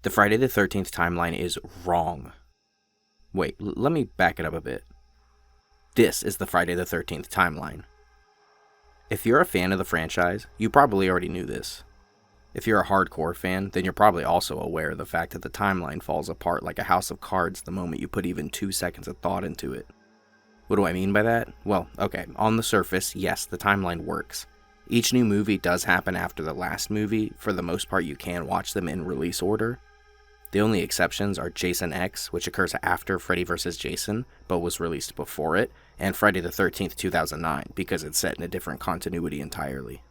The Friday the 13th timeline is wrong. Wait, let me back it up a bit. This is the Friday the 13th timeline. If you're a fan of the franchise, you probably already knew this. If you're a hardcore fan, then you're probably also aware of the fact that the timeline falls apart like a house of cards the moment you put even 2 seconds of thought into it. What do I mean by that? Well, okay, on the surface, yes, the timeline works. Each new movie does happen after the last movie. For the most part, you can watch them in release order. The only exceptions are Jason X, which occurs after Freddy vs. Jason, but was released before it, and Friday the 13th, 2009, because it's set in a different continuity entirely.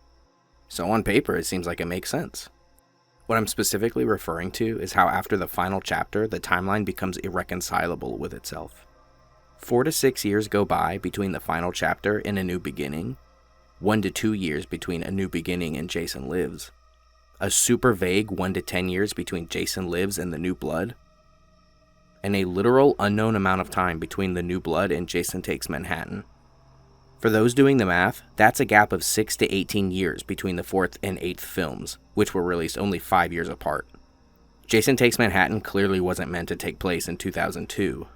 So on paper, it seems like it makes sense. What I'm specifically referring to is how after the final chapter, the timeline becomes irreconcilable with itself. 4 to 6 years go by between the final chapter and A New Beginning, 1 to 2 years between A New Beginning and Jason Lives, a super vague 1 to 10 years between Jason Lives and The New Blood, and a literal unknown amount of time between The New Blood and Jason Takes Manhattan. For those doing the math, that's a gap of 6 to 18 years between the 4th and 8th films, which were released only 5 years apart. Jason Takes Manhattan clearly wasn't meant to take place in 2002.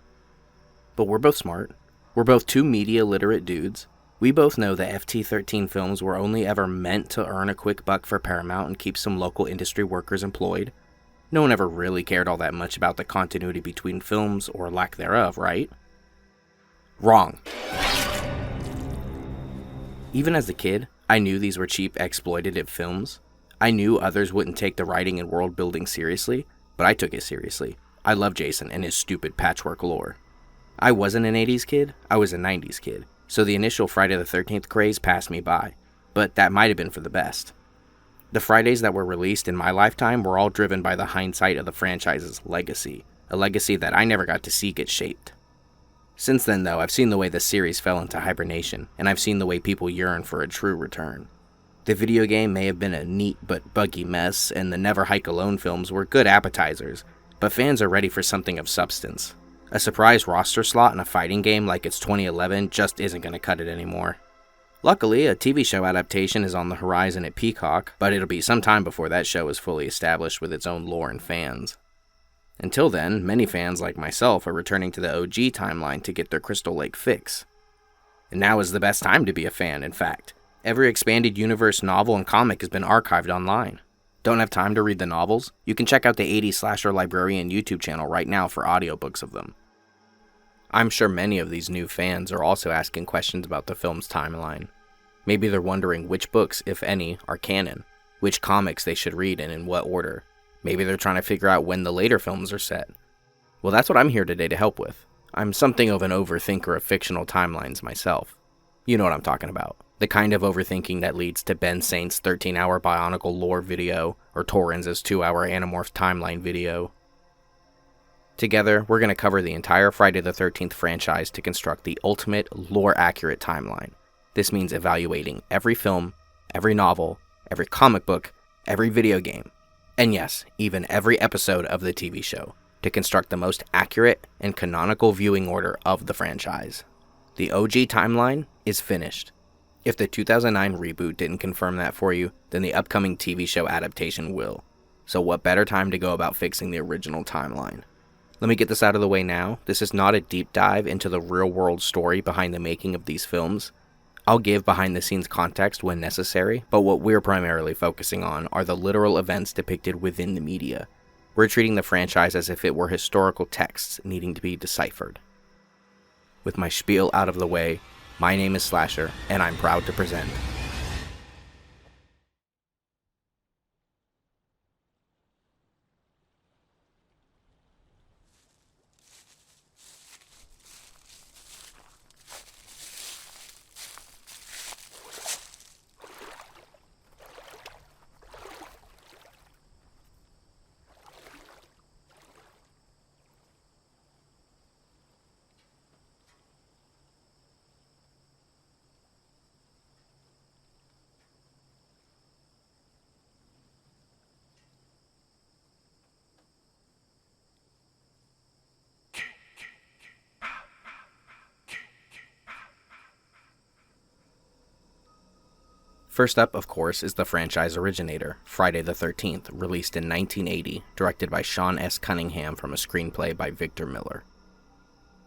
But we're both smart. We're both two media literate dudes. We both know that FT13 films were only ever meant to earn a quick buck for Paramount and keep some local industry workers employed. No one ever really cared all that much about the continuity between films, or lack thereof, right? Wrong. Even as a kid, I knew these were cheap, exploitative films. I knew others wouldn't take the writing and world building seriously, but I took it seriously. I love Jason and his stupid patchwork lore. I wasn't an 80s kid, I was a 90s kid. So the initial Friday the 13th craze passed me by, but that might have been for the best. The Fridays that were released in my lifetime were all driven by the hindsight of the franchise's legacy, a legacy that I never got to see get shaped. Since then though, I've seen the way the series fell into hibernation, and I've seen the way people yearn for a true return. The video game may have been a neat but buggy mess, and the Never Hike Alone films were good appetizers, but fans are ready for something of substance. A surprise roster slot in a fighting game like it's 2011 just isn't going to cut it anymore. Luckily, a TV show adaptation is on the horizon at Peacock, but it'll be some time before that show is fully established with its own lore and fans. Until then, many fans like myself are returning to the OG timeline to get their Crystal Lake fix. And now is the best time to be a fan, in fact. Every expanded universe novel and comic has been archived online. Don't have time to read the novels? You can check out the 80s Slasher Librarian YouTube channel right now for audiobooks of them. I'm sure many of these new fans are also asking questions about the film's timeline. Maybe they're wondering which books, if any, are canon, which comics they should read and in what order. Maybe they're trying to figure out when the later films are set. Well, that's what I'm here today to help with. I'm something of an overthinker of fictional timelines myself. You know what I'm talking about. The kind of overthinking that leads to Ben Saint's 13-hour Bionicle lore video, or Torrens' 2-hour Animorph timeline video. Together, we're going to cover the entire Friday the 13th franchise to construct the ultimate, lore-accurate timeline. This means evaluating every film, every novel, every comic book, every video game, and yes, even every episode of the TV show, to construct the most accurate and canonical viewing order of the franchise. The OG timeline is finished. If the 2009 reboot didn't confirm that for you, then the upcoming TV show adaptation will. So what better time to go about fixing the original timeline? Let me get this out of the way now. This is not a deep dive into the real-world story behind the making of these films. I'll give behind-the-scenes context when necessary, but what we're primarily focusing on are the literal events depicted within the media. We're treating the franchise as if it were historical texts needing to be deciphered. With my spiel out of the way, my name is Slasher, and I'm proud to present First up, of course, is the franchise originator, Friday the 13th, released in 1980, directed by Sean S. Cunningham from a screenplay by Victor Miller.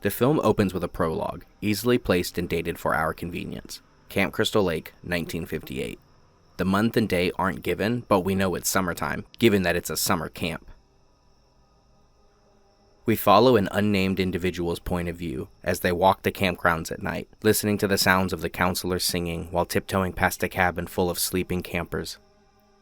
The film opens with a prologue, easily placed and dated for our convenience. Camp Crystal Lake, 1958. The month and day aren't given, but we know it's summertime, given that it's a summer camp. We follow an unnamed individual's point of view as they walk the campgrounds at night, listening to the sounds of the counselors singing while tiptoeing past a cabin full of sleeping campers.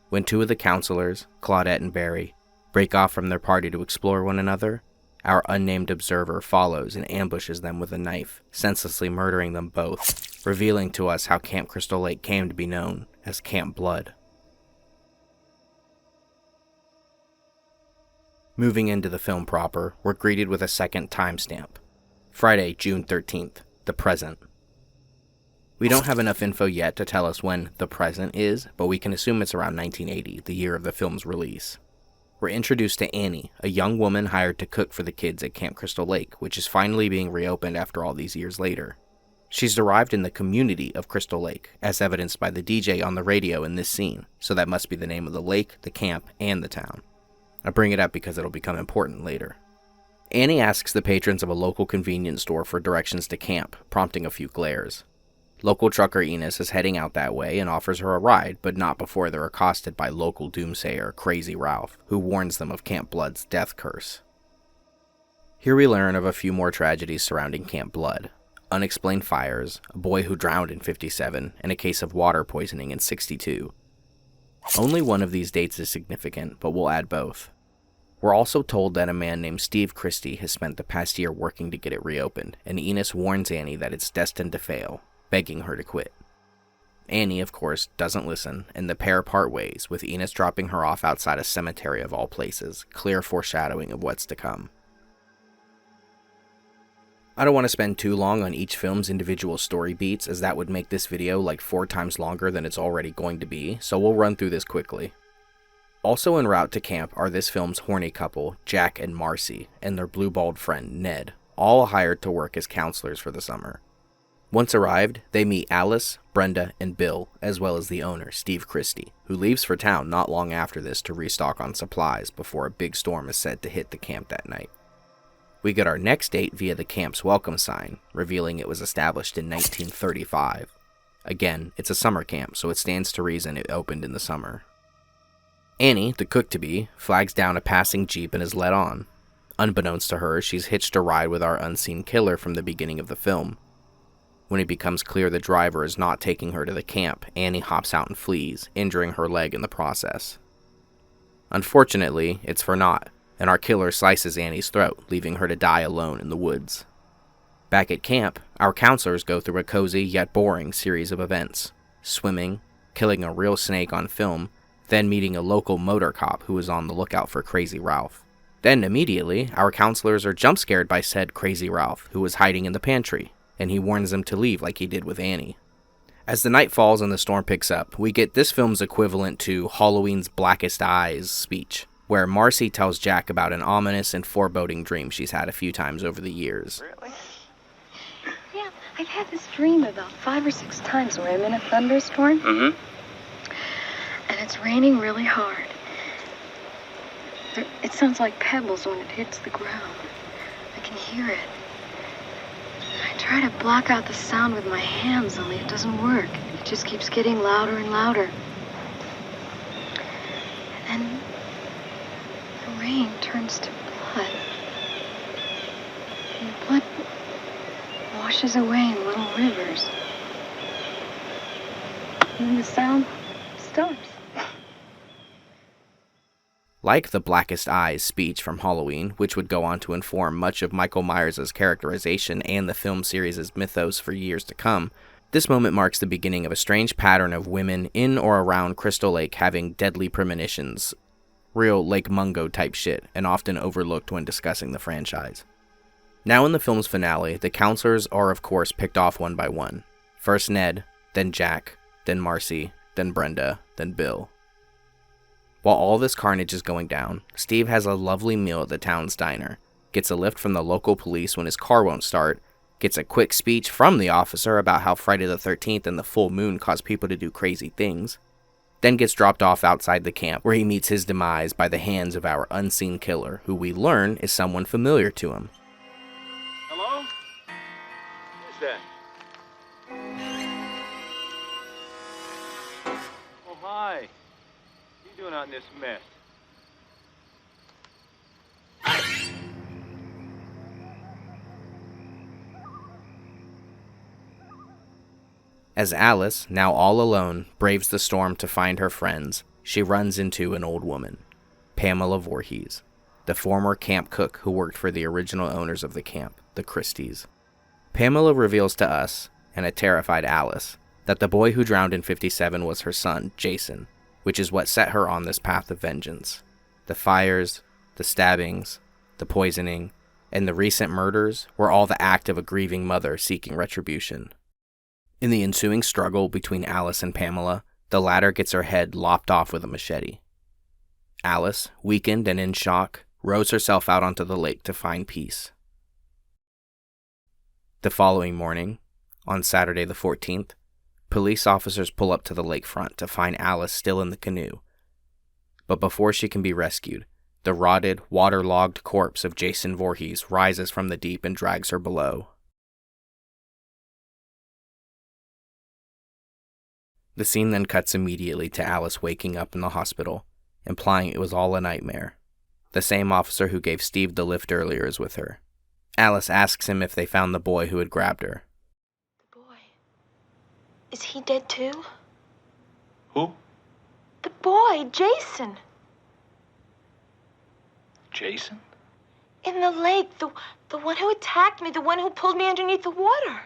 When two of the counselors, Claudette and Barry, break off from their party to explore one another, our unnamed observer follows and ambushes them with a knife, senselessly murdering them both, revealing to us how Camp Crystal Lake came to be known as Camp Blood. Moving into the film proper, we're greeted with a second timestamp. Friday, June 13th, the present. We don't have enough info yet to tell us when the present is, but we can assume it's around 1980, the year of the film's release. We're introduced to Annie, a young woman hired to cook for the kids at Camp Crystal Lake, which is finally being reopened after all these years later. She's derived in the community of Crystal Lake, as evidenced by the DJ on the radio in this scene, so that must be the name of the lake, the camp, and the town. I bring it up because it'll become important later. Annie asks the patrons of a local convenience store for directions to camp, prompting a few glares. Local trucker Enos is heading out that way and offers her a ride, but not before they're accosted by local doomsayer Crazy Ralph, who warns them of Camp Blood's death curse. Here we learn of a few more tragedies surrounding Camp Blood. Unexplained fires, a boy who drowned in 57, and a case of water poisoning in 62. Only one of these dates is significant, but we'll add both. We're also told that a man named Steve Christie has spent the past year working to get it reopened, and Enos warns Annie that it's destined to fail, begging her to quit. Annie, of course, doesn't listen, and the pair part ways, with Enos dropping her off outside a cemetery of all places, clear foreshadowing of what's to come. I don't want to spend too long on each film's individual story beats, as that would make this video like 4 times longer than it's already going to be, so we'll run through this quickly. Also en route to camp are this film's horny couple, Jack and Marcy, and their blue-balled friend, Ned, all hired to work as counselors for the summer. Once arrived, they meet Alice, Brenda, and Bill, as well as the owner, Steve Christie, who leaves for town not long after this to restock on supplies before a big storm is said to hit the camp that night. We get our next date via the camp's welcome sign, revealing it was established in 1935. Again, it's a summer camp, so it stands to reason it opened in the summer. Annie, the cook-to-be, flags down a passing jeep and is led on. Unbeknownst to her, she's hitched a ride with our unseen killer from the beginning of the film. When it becomes clear the driver is not taking her to the camp, Annie hops out and flees, injuring her leg in the process. Unfortunately, it's for naught, and our killer slices Annie's throat, leaving her to die alone in the woods. Back at camp, our counselors go through a cozy yet boring series of events. Swimming, killing a real snake on film, then meeting a local motor cop who is on the lookout for Crazy Ralph. Then immediately, our counselors are jump scared by said Crazy Ralph, who is hiding in the pantry, and he warns them to leave like he did with Annie. As the night falls and the storm picks up, we get this film's equivalent to Halloween's Blackest Eyes speech, where Marcy tells Jack about an ominous and foreboding dream she's had a few times over the years. Really? Yeah, I've had this dream about 5 or 6 times where I'm in a thunderstorm. Mm-hmm. And it's raining really hard. It sounds like pebbles when it hits the ground. I can hear it. I try to block out the sound with my hands, only it doesn't work. It just keeps getting louder and louder. And then the rain turns to blood. And the blood washes away in little rivers. And then the sound stops. Like the Blackest Eyes speech from Halloween, which would go on to inform much of Michael Myers' characterization and the film series' mythos for years to come, this moment marks the beginning of a strange pattern of women in or around Crystal Lake having deadly premonitions. Real Lake Mungo type shit, and often overlooked when discussing the franchise. Now in the film's finale, the counselors are of course picked off one by one. First Ned, then Jack, then Marcy, then Brenda, then Bill. While all this carnage is going down, Steve has a lovely meal at the town's diner, gets a lift from the local police when his car won't start, gets a quick speech from the officer about how Friday the 13th and the full moon cause people to do crazy things, then gets dropped off outside the camp where he meets his demise by the hands of our unseen killer, who we learn is someone familiar to him. Hello? Who's that? Oh, hi. What are you doing out in this mess? As Alice, now all alone, braves the storm to find her friends, she runs into an old woman, Pamela Voorhees, the former camp cook who worked for the original owners of the camp, the Christies. Pamela reveals to us, and a terrified Alice, that the boy who drowned in 57 was her son, Jason, which is what set her on this path of vengeance. The fires, the stabbings, the poisoning, and the recent murders were all the act of a grieving mother seeking retribution. In the ensuing struggle between Alice and Pamela, the latter gets her head lopped off with a machete. Alice, weakened and in shock, rows herself out onto the lake to find peace. The following morning, on Saturday the 14th, police officers pull up to the lakefront to find Alice still in the canoe. But before she can be rescued, the rotted, waterlogged corpse of Jason Voorhees rises from the deep and drags her below. The scene then cuts immediately to Alice waking up in the hospital, implying it was all a nightmare. The same officer who gave Steve the lift earlier is with her. Alice asks him if they found the boy who had grabbed her. The boy. Is he dead too? Who? The boy, Jason. Jason? In the lake, the one who attacked me, the one who pulled me underneath the water.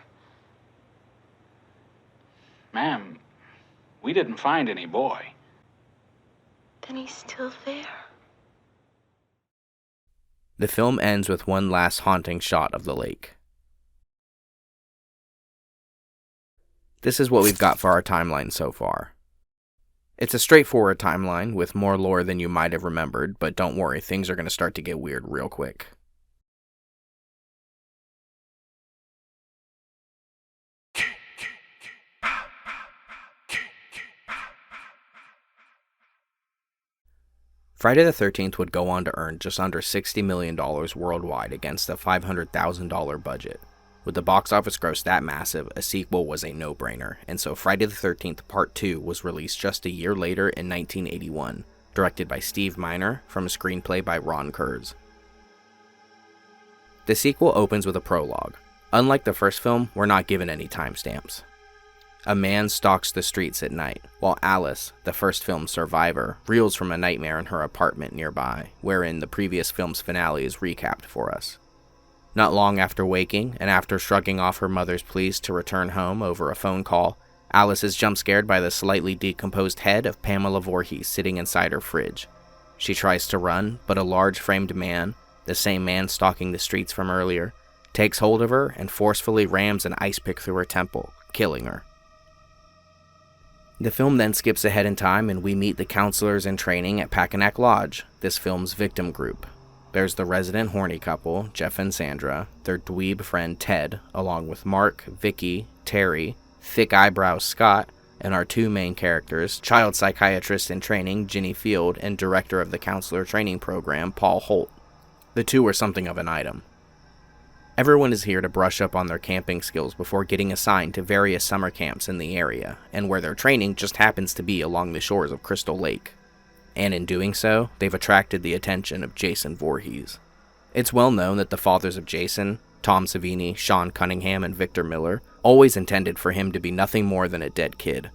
Ma'am, we didn't find any boy. Then he's still there. The film ends with one last haunting shot of the lake. This is what we've got for our timeline so far. It's a straightforward timeline with more lore than you might have remembered, but don't worry, things are going to start to get weird real quick. Friday the 13th would go on to earn just under $60 million worldwide against a $500,000 budget. With the box office gross that massive, a sequel was a no-brainer, and so Friday the 13th Part 2 was released just a year later in 1981, directed by Steve Miner from a screenplay by Ron Kurz. The sequel opens with a prologue. Unlike the first film, we're not given any timestamps. A man stalks the streets at night, while Alice, the first film's survivor, reels from a nightmare in her apartment nearby, wherein the previous film's finale is recapped for us. Not long after waking, and after shrugging off her mother's pleas to return home over a phone call, Alice is jump-scared by the slightly decomposed head of Pamela Voorhees sitting inside her fridge. She tries to run, but a large-framed man, the same man stalking the streets from earlier, takes hold of her and forcefully rams an ice pick through her temple, killing her. The film then skips ahead in time and we meet the counselors in training at Packanack Lodge, this film's victim group. There's the resident horny couple, Jeff and Sandra, their dweeb friend Ted, along with Mark, Vicky, Terry, thick eyebrow Scott, and our two main characters, child psychiatrist in training Ginny Field and director of the counselor training program Paul Holt. The two are something of an item. Everyone is here to brush up on their camping skills before getting assigned to various summer camps in the area, and where their training just happens to be along the shores of Crystal Lake. And in doing so, they've attracted the attention of Jason Voorhees. It's well known that the fathers of Jason, Tom Savini, Sean Cunningham, and Victor Miller, always intended for him to be nothing more than a dead kid.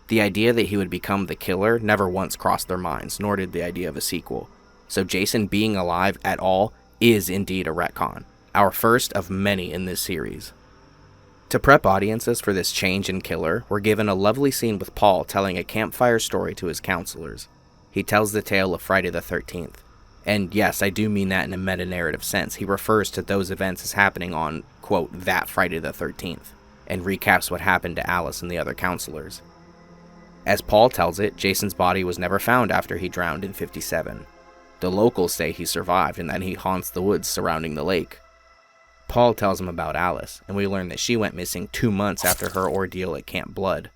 The idea that he would become the killer never once crossed their minds, nor did the idea of a sequel. So Jason being alive at all is indeed a retcon, our first of many in this series. To prep audiences for this change in killer, we're given a lovely scene with Paul telling a campfire story to his counselors. He tells the tale of Friday the 13th. And yes, I do mean that in a meta-narrative sense. He refers to those events as happening on, quote, that Friday the 13th, and recaps what happened to Alice and the other counselors. As Paul tells it, Jason's body was never found after he drowned in 57. The locals say he survived and that he haunts the woods surrounding the lake. Paul tells him about Alice, and we learn that she went missing 2 months after her ordeal at Camp Blood.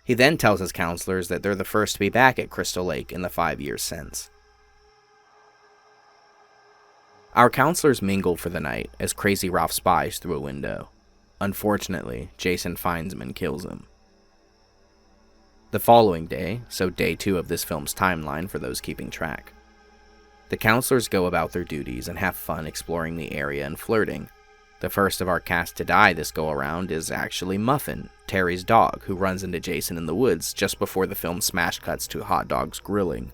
He then tells his counselors that they're the first to be back at Crystal Lake in the 5 years since. Our counselors mingle for the night as Crazy Ralph spies through a window. Unfortunately, Jason finds him and kills him. The following day, so day 2 of this film's timeline for those keeping track, the counselors go about their duties and have fun exploring the area and flirting. The first of our cast to die this go-around is actually Muffin, Terry's dog, who runs into Jason in the woods just before the film smash cuts to hot dogs grilling.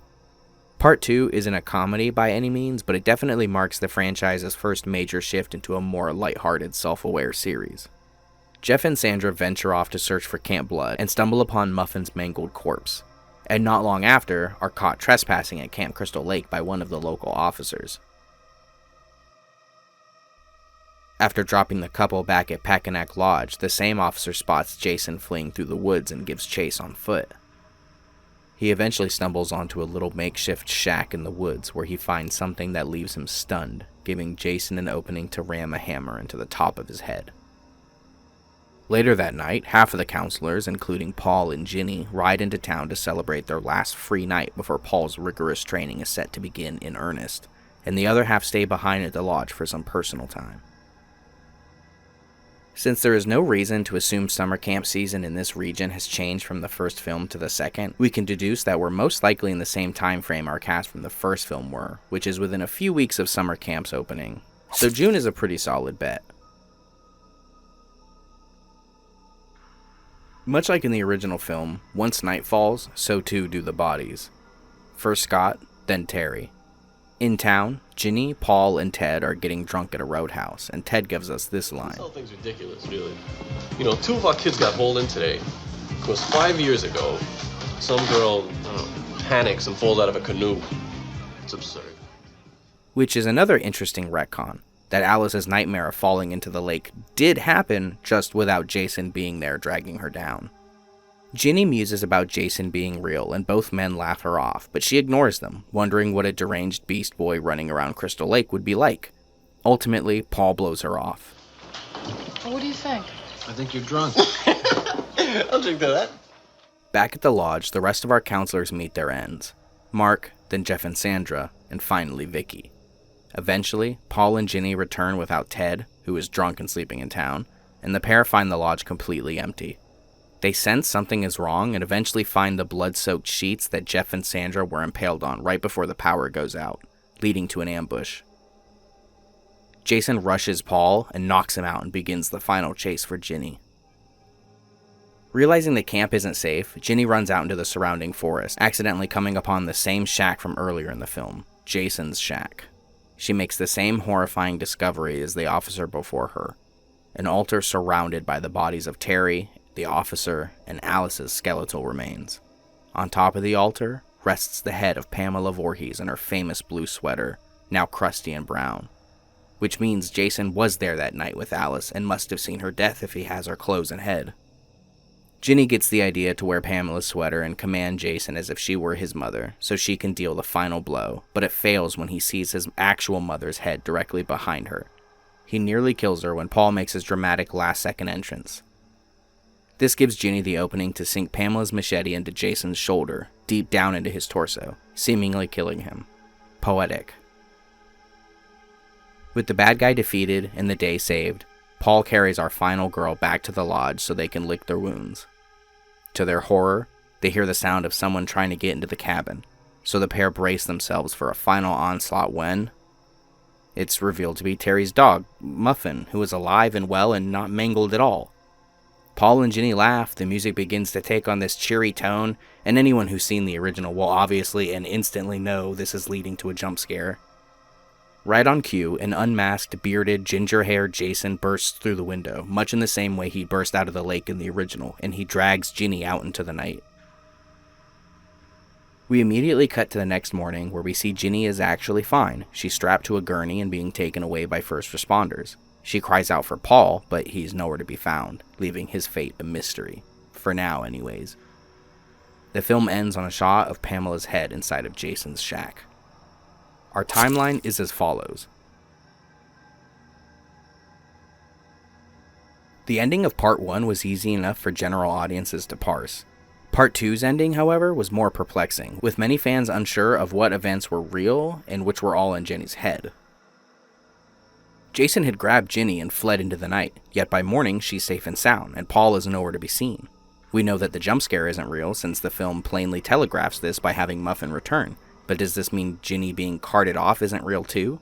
Part 2 isn't a comedy by any means, but it definitely marks the franchise's first major shift into a more lighthearted, self-aware series. Jeff and Sandra venture off to search for Camp Blood and stumble upon Muffin's mangled corpse, and not long after are caught trespassing at Camp Crystal Lake by one of the local officers. After dropping the couple back at Packanack Lodge, the same officer spots Jason fleeing through the woods and gives chase on foot. He eventually stumbles onto a little makeshift shack in the woods where he finds something that leaves him stunned, giving Jason an opening to ram a hammer into the top of his head. Later that night, half of the counselors, including Paul and Ginny, ride into town to celebrate their last free night before Paul's rigorous training is set to begin in earnest, and the other half stay behind at the lodge for some personal time. Since there is no reason to assume summer camp season in this region has changed from the first film to the second, we can deduce that we're most likely in the same time frame our cast from the first film were, which is within a few weeks of summer camp's opening. So June is a pretty solid bet. Much like in the original film, once night falls, so too do the bodies. First Scott, then Terry. In town, Ginny, Paul, and Ted are getting drunk at a roadhouse, and Ted gives us this line. This whole thing's ridiculous, really. You know, 2 of our kids got hauled in today. Because 5 years ago, some girl, panics and falls out of a canoe. It's absurd. Which is another interesting retcon, that Alice's nightmare of falling into the lake did happen, just without Jason being there dragging her down. Ginny muses about Jason being real, and both men laugh her off, but she ignores them, wondering what a deranged beast boy running around Crystal Lake would be like. Ultimately, Paul blows her off. Well, what do you think? I think you're drunk. I'll drink to that. Back at the lodge, the rest of our counselors meet their ends. Mark, then Jeff and Sandra, and finally Vicky. Eventually, Paul and Ginny return without Ted, who is drunk and sleeping in town, and the pair find the lodge completely empty. They sense something is wrong and eventually find the blood-soaked sheets that Jeff and Sandra were impaled on right before the power goes out, leading to an ambush. Jason rushes Paul and knocks him out and begins the final chase for Ginny. Realizing the camp isn't safe, Ginny runs out into the surrounding forest, accidentally coming upon the same shack from earlier in the film, Jason's shack. She makes the same horrifying discovery as the officer before her, an altar surrounded by the bodies of Terry, the officer, and Alice's skeletal remains. On top of the altar rests the head of Pamela Voorhees in her famous blue sweater, now crusty and brown, which means Jason was there that night with Alice and must have seen her death if he has her clothes and head. Ginny gets the idea to wear Pamela's sweater and command Jason as if she were his mother, so she can deal the final blow, but it fails when he sees his actual mother's head directly behind her. He nearly kills her when Paul makes his dramatic last-second entrance. This gives Ginny the opening to sink Pamela's machete into Jason's shoulder, deep down into his torso, seemingly killing him. Poetic. With the bad guy defeated and the day saved, Paul carries our final girl back to the lodge so they can lick their wounds. To their horror, they hear the sound of someone trying to get into the cabin, so the pair brace themselves for a final onslaught when it's revealed to be Terry's dog, Muffin, who is alive and well and not mangled at all. Paul and Ginny laugh, the music begins to take on this cheery tone, and anyone who's seen the original will obviously and instantly know this is leading to a jump scare. Right on cue, an unmasked, bearded, ginger-haired Jason bursts through the window, much in the same way he burst out of the lake in the original, and he drags Ginny out into the night. We immediately cut to the next morning, where we see Ginny is actually fine. She's strapped to a gurney and being taken away by first responders. She cries out for Paul, but he's nowhere to be found, leaving his fate a mystery. For now, anyways. The film ends on a shot of Pamela's head inside of Jason's shack. Our timeline is as follows. The ending of Part 1 was easy enough for general audiences to parse. Part 2's ending, however, was more perplexing, with many fans unsure of what events were real and which were all in Ginny's head. Jason had grabbed Ginny and fled into the night, yet by morning she's safe and sound, and Paul is nowhere to be seen. We know that the jump scare isn't real since the film plainly telegraphs this by having Muffin return, but does this mean Ginny being carted off isn't real too?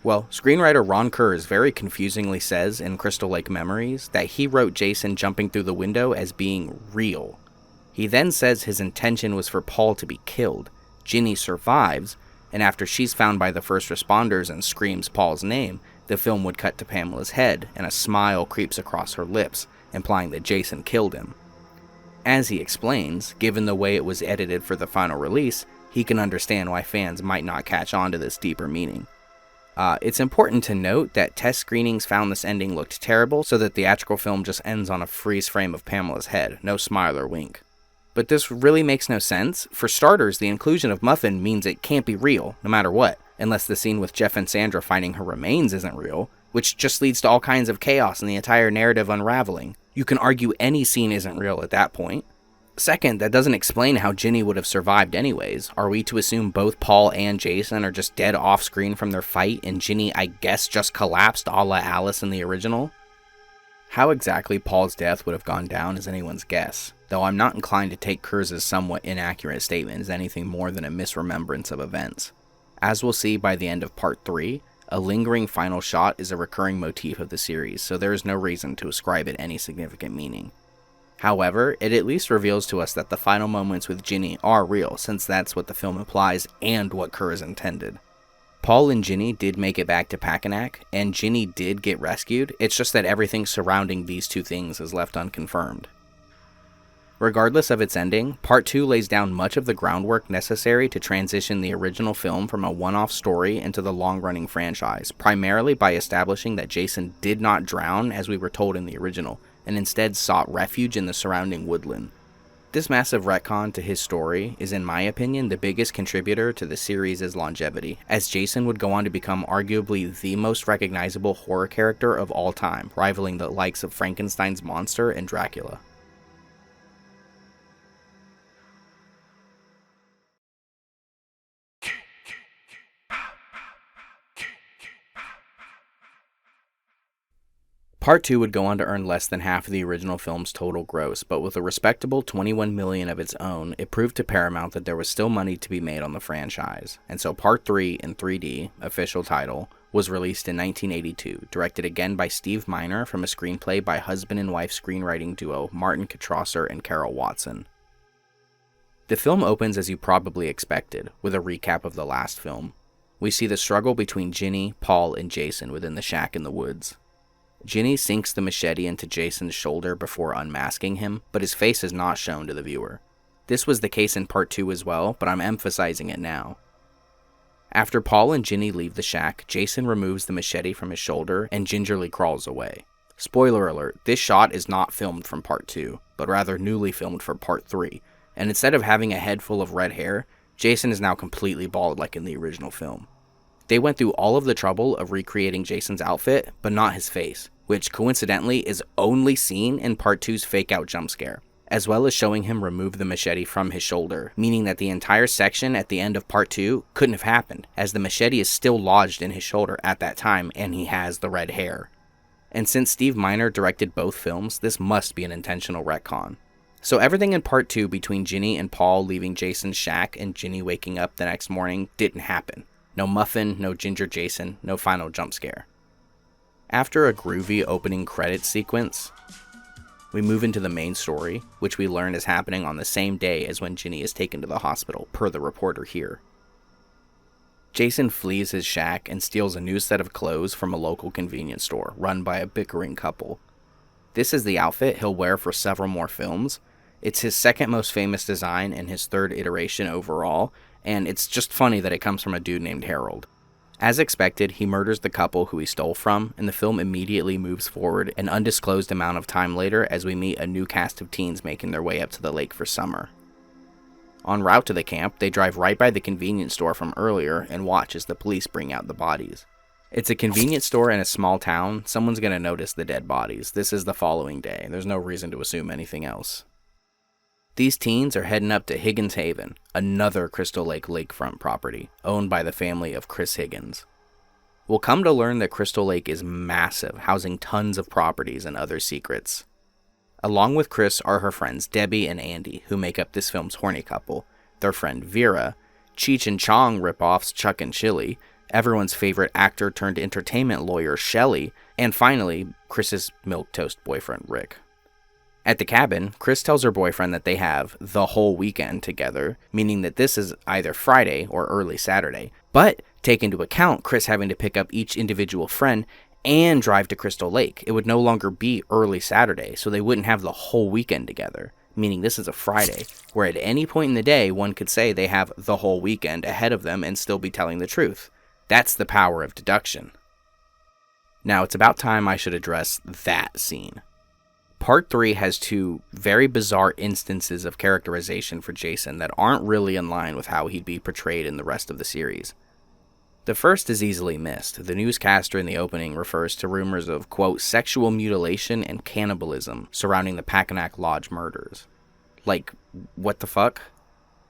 Well, screenwriter Ron Kurz very confusingly says in Crystal Lake Memories that he wrote Jason jumping through the window as being real. He then says his intention was for Paul to be killed. Ginny survives, and after she's found by the first responders and screams Paul's name, the film would cut to Pamela's head, and a smile creeps across her lips, implying that Jason killed him. As he explains, given the way it was edited for the final release, he can understand why fans might not catch on to this deeper meaning. It's important to note that test screenings found this ending looked terrible, so the theatrical film just ends on a freeze frame of Pamela's head, no smile or wink. But this really makes no sense. For starters, the inclusion of Muffin means it can't be real, no matter what, unless the scene with Jeff and Sandra finding her remains isn't real, which just leads to all kinds of chaos and the entire narrative unraveling. You can argue any scene isn't real at that point. Second, that doesn't explain how Ginny would have survived anyways. Are we to assume both Paul and Jason are just dead off screen from their fight and Ginny, I guess, just collapsed a la Alice in the original? How exactly Paul's death would have gone down is anyone's guess, though I'm not inclined to take Kurz's somewhat inaccurate statement as anything more than a misremembrance of events. As we'll see by the end of Part 3, a lingering final shot is a recurring motif of the series, so there is no reason to ascribe it any significant meaning. However, it at least reveals to us that the final moments with Ginny are real, since that's what the film implies and what Kurz intended. Paul and Ginny did make it back to Packanack, and Ginny did get rescued, it's just that everything surrounding these two things is left unconfirmed. Regardless of its ending, Part 2 lays down much of the groundwork necessary to transition the original film from a one-off story into the long-running franchise, primarily by establishing that Jason did not drown as we were told in the original, and instead sought refuge in the surrounding woodland. This massive retcon to his story is, in my opinion, the biggest contributor to the series' longevity, as Jason would go on to become arguably the most recognizable horror character of all time, rivaling the likes of Frankenstein's monster and Dracula. Part 2 would go on to earn less than half of the original film's total gross, but with a respectable $21 million of its own, it proved to Paramount that there was still money to be made on the franchise, and so Part 3 in 3D, official title, was released in 1982, directed again by Steve Miner from a screenplay by husband and wife screenwriting duo Martin Kitrosser and Carol Watson. The film opens as you probably expected, with a recap of the last film. We see the struggle between Ginny, Paul, and Jason within the shack in the woods. Ginny sinks the machete into Jason's shoulder before unmasking him, but his face is not shown to the viewer. This was the case in Part 2 as well, but I'm emphasizing it now. After Paul and Ginny leave the shack, Jason removes the machete from his shoulder and gingerly crawls away. Spoiler alert, this shot is not filmed from Part 2, but rather newly filmed for Part 3, and instead of having a head full of red hair, Jason is now completely bald like in the original film. They went through all of the trouble of recreating Jason's outfit, but not his face, which coincidentally is only seen in Part 2's fake-out jump scare, as well as showing him remove the machete from his shoulder, meaning that the entire section at the end of Part 2 couldn't have happened, as the machete is still lodged in his shoulder at that time and he has the red hair. And since Steve Miner directed both films, this must be an intentional retcon. So everything in Part 2 between Ginny and Paul leaving Jason's shack and Ginny waking up the next morning didn't happen. No Muffin, no Ginger Jason, no final jump scare. After a groovy opening credits sequence, we move into the main story, which we learn is happening on the same day as when Ginny is taken to the hospital, per the reporter here. Jason flees his shack and steals a new set of clothes from a local convenience store run by a bickering couple. This is the outfit he'll wear for several more films. It's his second most famous design and his third iteration overall, and it's just funny that it comes from a dude named Harold. As expected, he murders the couple who he stole from, and the film immediately moves forward an undisclosed amount of time later as we meet a new cast of teens making their way up to the lake for summer. En route to the camp, they drive right by the convenience store from earlier and watch as the police bring out the bodies. It's a convenience store in a small town. Someone's going to notice the dead bodies. This is the following day. There's no reason to assume anything else. These teens are heading up to Higgins Haven, another Crystal Lake lakefront property, owned by the family of Chris Higgins. We'll come to learn that Crystal Lake is massive, housing tons of properties and other secrets. Along with Chris are her friends Debbie and Andy, who make up this film's horny couple, their friend Vera, Cheech and Chong ripoffs Chuck and Chili, everyone's favorite actor turned entertainment lawyer Shelley, and finally, Chris's milquetoast boyfriend Rick. At the cabin, Chris tells her boyfriend that they have the whole weekend together, meaning that this is either Friday or early Saturday. But take into account Chris having to pick up each individual friend and drive to Crystal Lake. It would no longer be early Saturday, so they wouldn't have the whole weekend together, meaning this is a Friday, where at any point in the day, one could say they have the whole weekend ahead of them and still be telling the truth. That's the power of deduction. Now, it's about time I should address that scene. Part 3 has two very bizarre instances of characterization for Jason that aren't really in line with how he'd be portrayed in the rest of the series. The first is easily missed. The newscaster in the opening refers to rumors of, quote, sexual mutilation and cannibalism surrounding the Packanack Lodge murders. Like, what the fuck?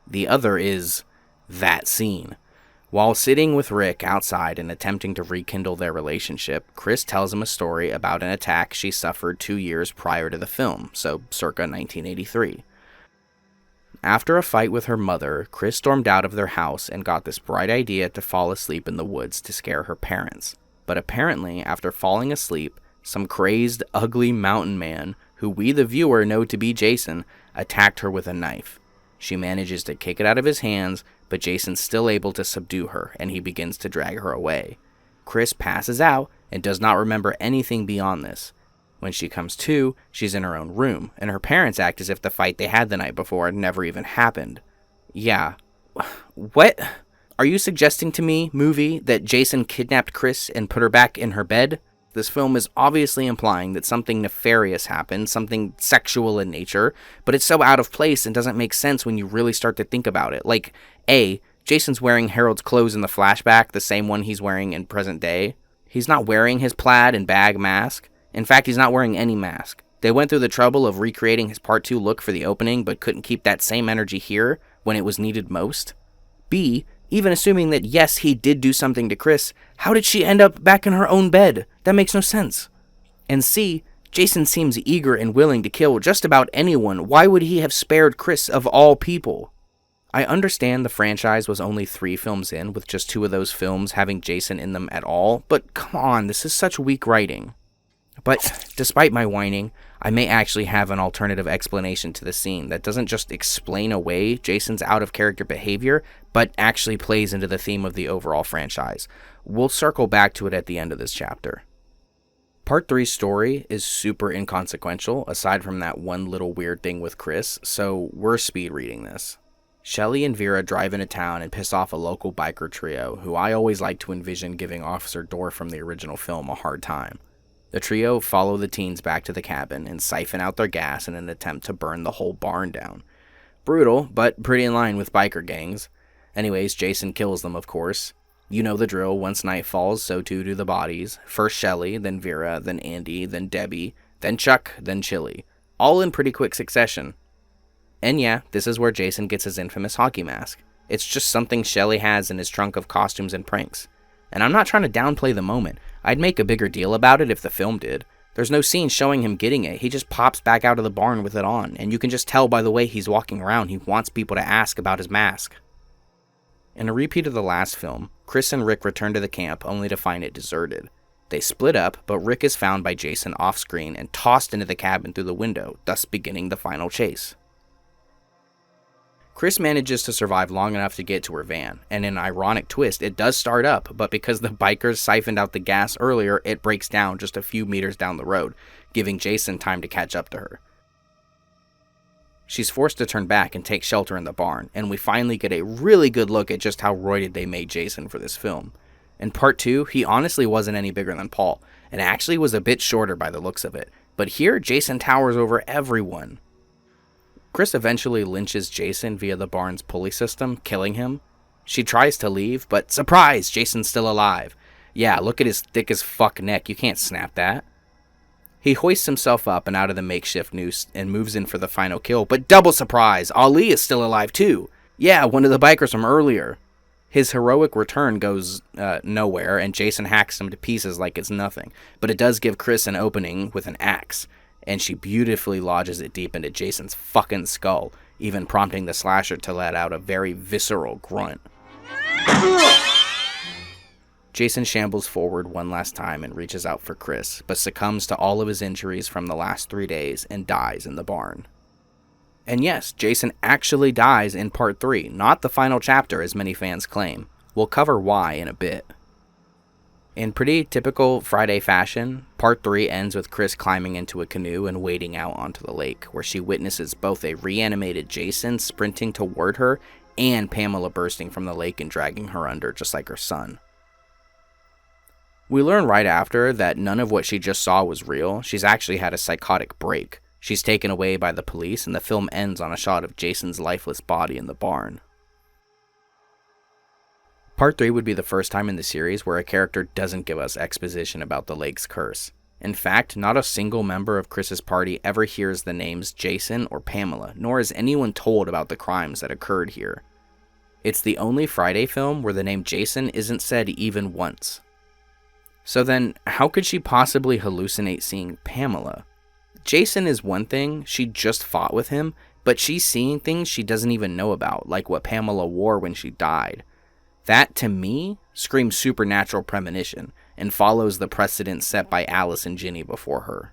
The other is that scene. While sitting with Rick outside and attempting to rekindle their relationship, Chris tells him a story about an attack she suffered 2 years prior to the film, so circa 1983. After a fight with her mother, Chris stormed out of their house and got this bright idea to fall asleep in the woods to scare her parents. But apparently, after falling asleep, some crazed, ugly mountain man, who we the viewer know to be Jason, attacked her with a knife. She manages to kick it out of his hands, but Jason's still able to subdue her, and he begins to drag her away. Chris passes out and does not remember anything beyond this. When she comes to, she's in her own room, and her parents act as if the fight they had the night before never even happened. Yeah. What? Are you suggesting to me, movie, that Jason kidnapped Chris and put her back in her bed? This film is obviously implying that something nefarious happened, something sexual in nature, but it's so out of place and doesn't make sense when you really start to think about it. Like, A, Jason's wearing Harold's clothes in the flashback, the same one he's wearing in present day. He's not wearing his plaid and bag mask. In fact, he's not wearing any mask. They went through the trouble of recreating his Part 2 look for the opening, but couldn't keep that same energy here when it was needed most. B, even assuming that yes, he did do something to Chris, how did she end up back in her own bed? That makes no sense. And C, Jason seems eager and willing to kill just about anyone. Why would he have spared Chris of all people? I understand the franchise was only 3 films in, with just 2 of those films having Jason in them at all, but come on, this is such weak writing. But despite my whining, I may actually have an alternative explanation to the scene that doesn't just explain away Jason's out-of-character behavior, but actually plays into the theme of the overall franchise. We'll circle back to it at the end of this chapter. Part 3's story is super inconsequential, aside from that one little weird thing with Chris, so we're speed reading this. Shelley and Vera drive into town and piss off a local biker trio, who I always like to envision giving Officer Dorr from the original film a hard time. The trio follow the teens back to the cabin and siphon out their gas in an attempt to burn the whole barn down. Brutal, but pretty in line with biker gangs. Anyways, Jason kills them, of course. You know the drill. Once night falls, so too do the bodies. First Shelley, then Vera, then Andy, then Debbie, then Chuck, then Chili. All in pretty quick succession. And yeah, this is where Jason gets his infamous hockey mask. It's just something Shelley has in his trunk of costumes and pranks. And I'm not trying to downplay the moment. I'd make a bigger deal about it if the film did. There's no scene showing him getting it. He just pops back out of the barn with it on, and you can just tell by the way he's walking around he wants people to ask about his mask. In a repeat of the last film, Chris and Rick return to the camp only to find it deserted. They split up, but Rick is found by Jason off-screen and tossed into the cabin through the window, thus beginning the final chase. Chris manages to survive long enough to get to her van, and in an ironic twist, it does start up, but because the bikers siphoned out the gas earlier, it breaks down just a few meters down the road, giving Jason time to catch up to her. She's forced to turn back and take shelter in the barn, and we finally get a really good look at just how roided they made Jason for this film. In Part 2, he honestly wasn't any bigger than Paul, and actually was a bit shorter by the looks of it, but here Jason towers over everyone. Chris eventually lynches Jason via the barn's pulley system, killing him. She tries to leave, but surprise, Jason's still alive. Yeah, look at his thick as fuck neck. You can't snap that. He hoists himself up and out of the makeshift noose and moves in for the final kill, but double surprise, Ali is still alive too. Yeah, one of the bikers from earlier. His heroic return goes nowhere, and Jason hacks him to pieces like it's nothing. But it does give Chris an opening with an axe, and she beautifully lodges it deep into Jason's fucking skull, even prompting the slasher to let out a very visceral grunt. Jason shambles forward one last time and reaches out for Chris, but succumbs to all of his injuries from the last 3 days and dies in the barn. And yes, Jason actually dies in Part 3, not the final chapter as many fans claim. We'll cover why in a bit. In pretty typical Friday fashion, Part 3 ends with Chris climbing into a canoe and wading out onto the lake, where she witnesses both a reanimated Jason sprinting toward her and Pamela bursting from the lake and dragging her under just like her son. We learn right after that none of what she just saw was real. She's actually had a psychotic break. She's taken away by the police, and the film ends on a shot of Jason's lifeless body in the barn. Part 3 would be the first time in the series where a character doesn't give us exposition about the lake's curse. In fact, not a single member of Chris's party ever hears the names Jason or Pamela, nor is anyone told about the crimes that occurred here. It's the only Friday film where the name Jason isn't said even once. So then, how could she possibly hallucinate seeing Pamela? Jason is one thing, she just fought with him, but she's seeing things she doesn't even know about, like what Pamela wore when she died. That, to me, screams supernatural premonition, and follows the precedent set by Alice and Ginny before her.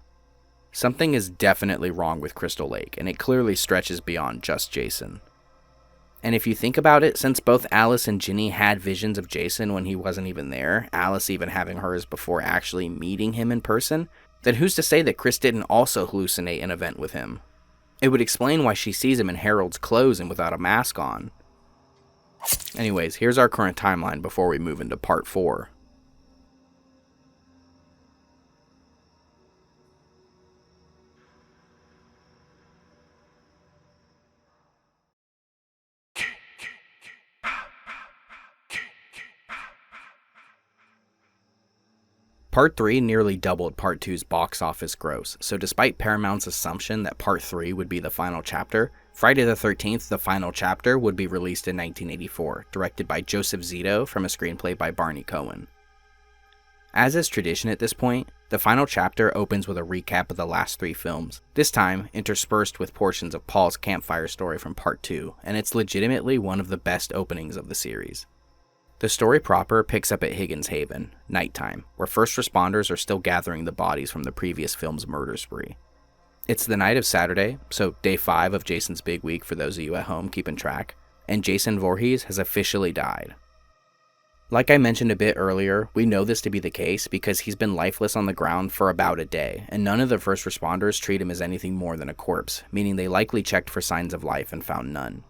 Something is definitely wrong with Crystal Lake, and it clearly stretches beyond just Jason. And if you think about it, since both Alice and Ginny had visions of Jason when he wasn't even there, Alice even having hers before actually meeting him in person, then who's to say that Chris didn't also hallucinate an event with him? It would explain why she sees him in Harold's clothes and without a mask on. Anyways, here's our current timeline before we move into Part 4. Part 3 nearly doubled Part 2's box office gross, so despite Paramount's assumption that Part 3 would be the final chapter, Friday the 13th, the final chapter, would be released in 1984, directed by Joseph Zito from a screenplay by Barney Cohen. As is tradition at this point, the final chapter opens with a recap of the last 3 films, this time interspersed with portions of Paul's campfire story from Part 2, and it's legitimately one of the best openings of the series. The story proper picks up at Higgins Haven, nighttime, where first responders are still gathering the bodies from the previous film's murder spree. It's the night of Saturday, so day 5 of Jason's big week for those of you at home keeping track, and Jason Voorhees has officially died. Like I mentioned a bit earlier, we know this to be the case because he's been lifeless on the ground for about a day, and none of the first responders treat him as anything more than a corpse, meaning they likely checked for signs of life and found none.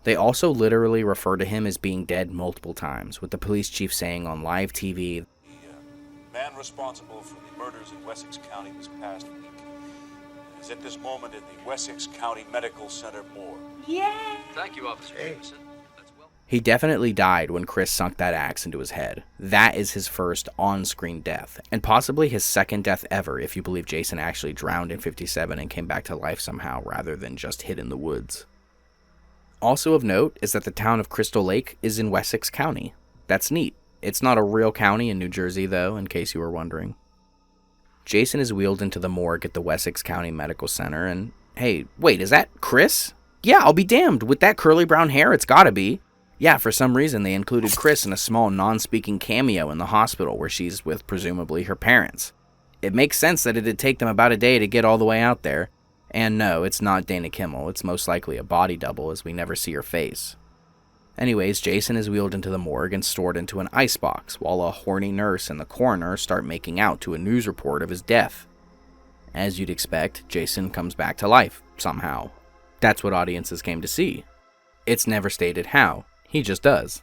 They also literally refer to him as being dead multiple times, with the police chief saying on live TV, "The man responsible for the murders in Wessex County this past week is at this moment in the Wessex County Medical Center morgue." Yeah. Thank you, Officer Jameson. he definitely died when Chris sunk that axe into his head. That is his first on-screen death, and possibly his second death ever if you believe Jason actually drowned in 57 and came back to life somehow rather than just hid in the woods. Also of note is that the town of Crystal Lake is in Wessex County. That's neat. It's not a real county in New Jersey, though, in case you were wondering. Jason is wheeled into the morgue at the Wessex County Medical Center, and hey, wait, is that Chris? Yeah, I'll be damned. With that curly brown hair, it's gotta be. Yeah, for some reason they included Chris in a small non-speaking cameo in the hospital where she's with presumably her parents. It makes sense that it'd take them about a day to get all the way out there. And no, it's not Dana Kimmel, it's most likely a body double as we never see her face. Anyways, Jason is wheeled into the morgue and stored into an icebox, while a horny nurse and the coroner start making out to a news report of his death. As you'd expect, Jason comes back to life, somehow. That's what audiences came to see. It's never stated how, he just does.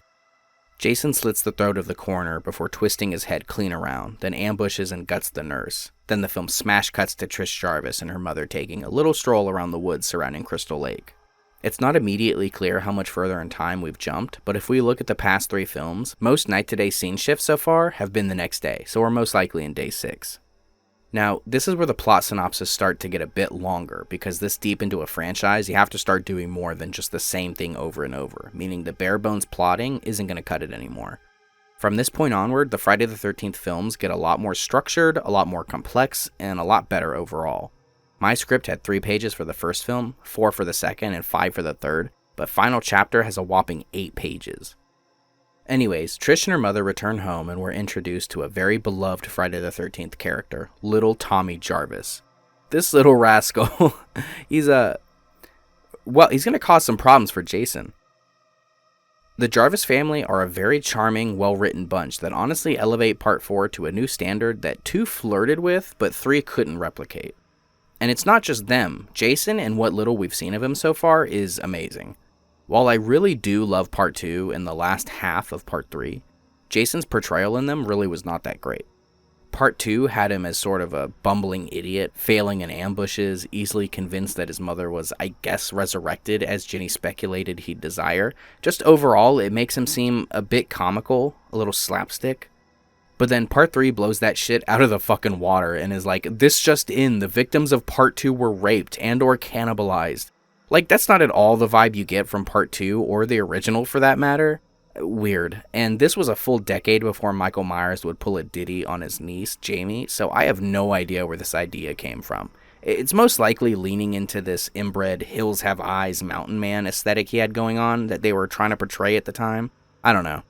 Jason slits the throat of the coroner before twisting his head clean around, then ambushes and guts the nurse. Then the film smash cuts to Trish Jarvis and her mother taking a little stroll around the woods surrounding Crystal Lake. It's not immediately clear how much further in time we've jumped, but if we look at the past 3 films, most night-to-day scene shifts so far have been the next day, so we're most likely in day 6. Now, this is where the plot synopsis start to get a bit longer, because this deep into a franchise, you have to start doing more than just the same thing over and over, meaning the bare-bones plotting isn't going to cut it anymore. From this point onward, the Friday the 13th films get a lot more structured, a lot more complex, and a lot better overall. My script had 3 pages for the first film, 4 for the second, and 5 for the third, but Final Chapter has a whopping 8 pages. Anyways, Trish and her mother return home and we're introduced to a very beloved Friday the 13th character, little Tommy Jarvis. This little rascal, he's going to cause some problems for Jason. The Jarvis family are a very charming, well-written bunch that honestly elevate Part 4 to a new standard that 2 flirted with, but 3 couldn't replicate. And it's not just them. Jason and what little we've seen of him so far is amazing. While I really do love Part 2 and the last half of Part 3, Jason's portrayal in them really was not that great. Part 2 had him as sort of a bumbling idiot, failing in ambushes, easily convinced that his mother was, I guess, resurrected as Ginny speculated he'd desire. Just overall, it makes him seem a bit comical, a little slapstick. But then Part 3 blows that shit out of the fucking water and is like, this just in, the victims of Part 2 were raped and or cannibalized. Like, that's not at all the vibe you get from Part 2 or the original for that matter. Weird. And this was a full decade before Michael Myers would pull a ditty on his niece, Jamie, so I have no idea where this idea came from. It's most likely leaning into this inbred Hills Have Eyes mountain man aesthetic he had going on that they were trying to portray at the time. I don't know.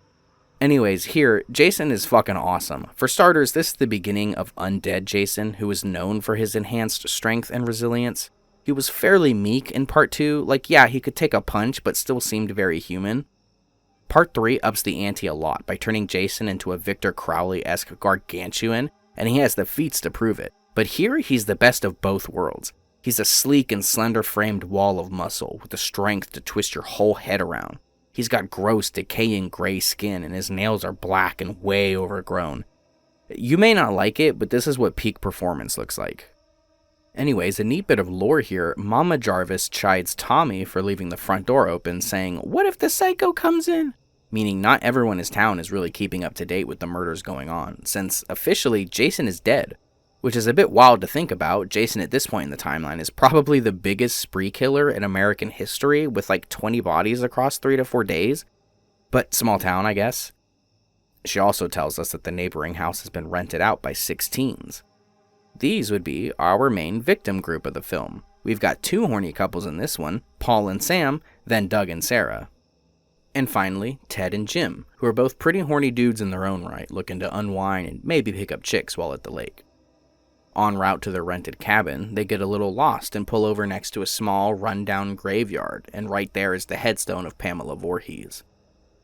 Anyways, here, Jason is fucking awesome. For starters, this is the beginning of Undead Jason, who is known for his enhanced strength and resilience. He was fairly meek in Part 2, like yeah, he could take a punch, but still seemed very human. Part 3 ups the ante a lot by turning Jason into a Victor Crowley-esque gargantuan, and he has the feats to prove it. But here, he's the best of both worlds. He's a sleek and slender-framed wall of muscle, with the strength to twist your whole head around. He's got gross, decaying gray skin, and his nails are black and way overgrown. You may not like it, but this is what peak performance looks like. Anyways, a neat bit of lore here, Mama Jarvis chides Tommy for leaving the front door open, saying, "What if the psycho comes in?" Meaning not everyone in his town is really keeping up to date with the murders going on, since officially Jason is dead. Which is a bit wild to think about. Jason at this point in the timeline is probably the biggest spree killer in American history with like 20 bodies across 3 to 4 days. But small town, I guess. She also tells us that the neighboring house has been rented out by 6 teens. These would be our main victim group of the film. We've got 2 horny couples in this one, Paul and Sam, then Doug and Sarah. And finally, Ted and Jim, who are both pretty horny dudes in their own right, looking to unwind and maybe pick up chicks while at the lake. En route to their rented cabin, they get a little lost and pull over next to a small, run-down graveyard, and right there is the headstone of Pamela Voorhees.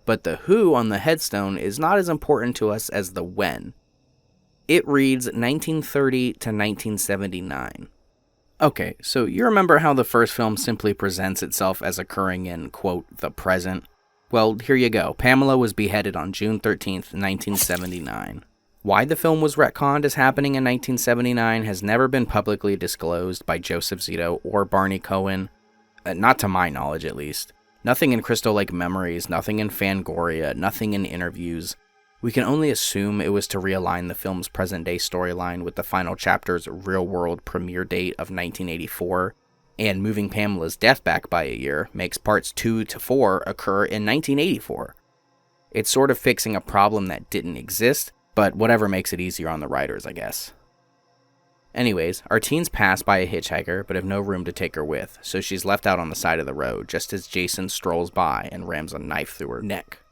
But the who on the headstone is not as important to us as the when. It reads 1930 to 1979. Okay, so you remember how the first film simply presents itself as occurring in, quote, the present? Well, here you go. Pamela was beheaded on June 13th, 1979. Why the film was retconned as happening in 1979 has never been publicly disclosed by Joseph Zito or Barney Cohen, not to my knowledge at least. Nothing in Crystal Lake Memories, nothing in Fangoria, nothing in interviews. We can only assume it was to realign the film's present-day storyline with the final chapter's real-world premiere date of 1984, and moving Pamela's death back by a year makes parts 2 to 4 occur in 1984. It's sort of fixing a problem that didn't exist, but whatever makes it easier on the writers, I guess. Anyways, our teens pass by a hitchhiker, but have no room to take her with, so she's left out on the side of the road just as Jason strolls by and rams a knife through her neck.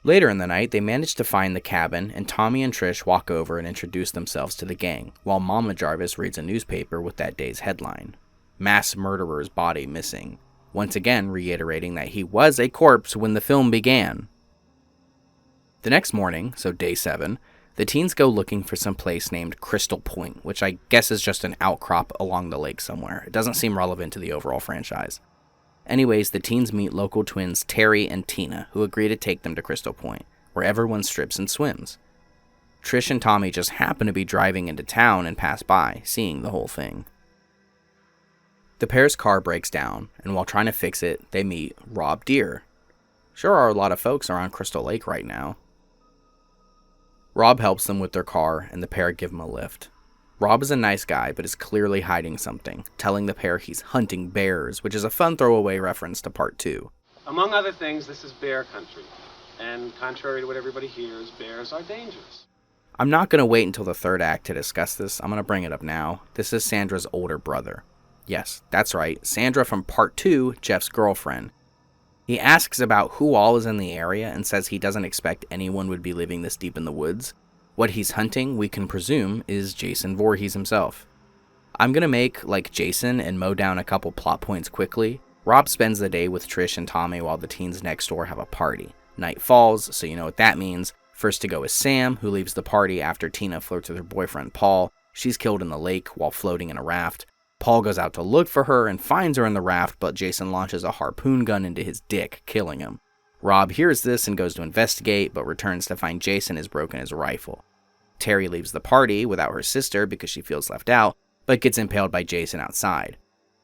Later in the night, they manage to find the cabin, and Tommy and Trish walk over and introduce themselves to the gang, while Mama Jarvis reads a newspaper with that day's headline, "Mass Murderer's Body Missing," once again reiterating that he was a corpse when the film began. The next morning, so day 7, the teens go looking for some place named Crystal Point, which I guess is just an outcrop along the lake somewhere. It doesn't seem relevant to the overall franchise. Anyways, the teens meet local twins Terry and Tina, who agree to take them to Crystal Point, where everyone strips and swims. Trish and Tommy just happen to be driving into town and pass by, seeing the whole thing. The pair's car breaks down, and while trying to fix it, they meet Rob Deere. Sure are a lot of folks around Crystal Lake right now. Rob helps them with their car, and the pair give him a lift. Rob is a nice guy, but is clearly hiding something, telling the pair he's hunting bears, which is a fun throwaway reference to part 2. Among other things, this is bear country. And contrary to what everybody hears, bears are dangerous. I'm not going to wait until the third act to discuss this. I'm going to bring it up now. This is Sandra's older brother. Yes, that's right. Sandra from part 2, Jeff's girlfriend. He asks about who all is in the area and says he doesn't expect anyone would be living this deep in the woods. What he's hunting, we can presume, is Jason Voorhees himself. I'm going to make like Jason and mow down a couple plot points quickly. Rob spends the day with Trish and Tommy while the teens next door have a party. Night falls, so you know what that means. First to go is Sam, who leaves the party after Tina flirts with her boyfriend Paul. She's killed in the lake while floating in a raft. Paul goes out to look for her and finds her in the raft, but Jason launches a harpoon gun into his dick, killing him. Rob hears this and goes to investigate, but returns to find Jason has broken his rifle. Terry leaves the party without her sister because she feels left out, but gets impaled by Jason outside.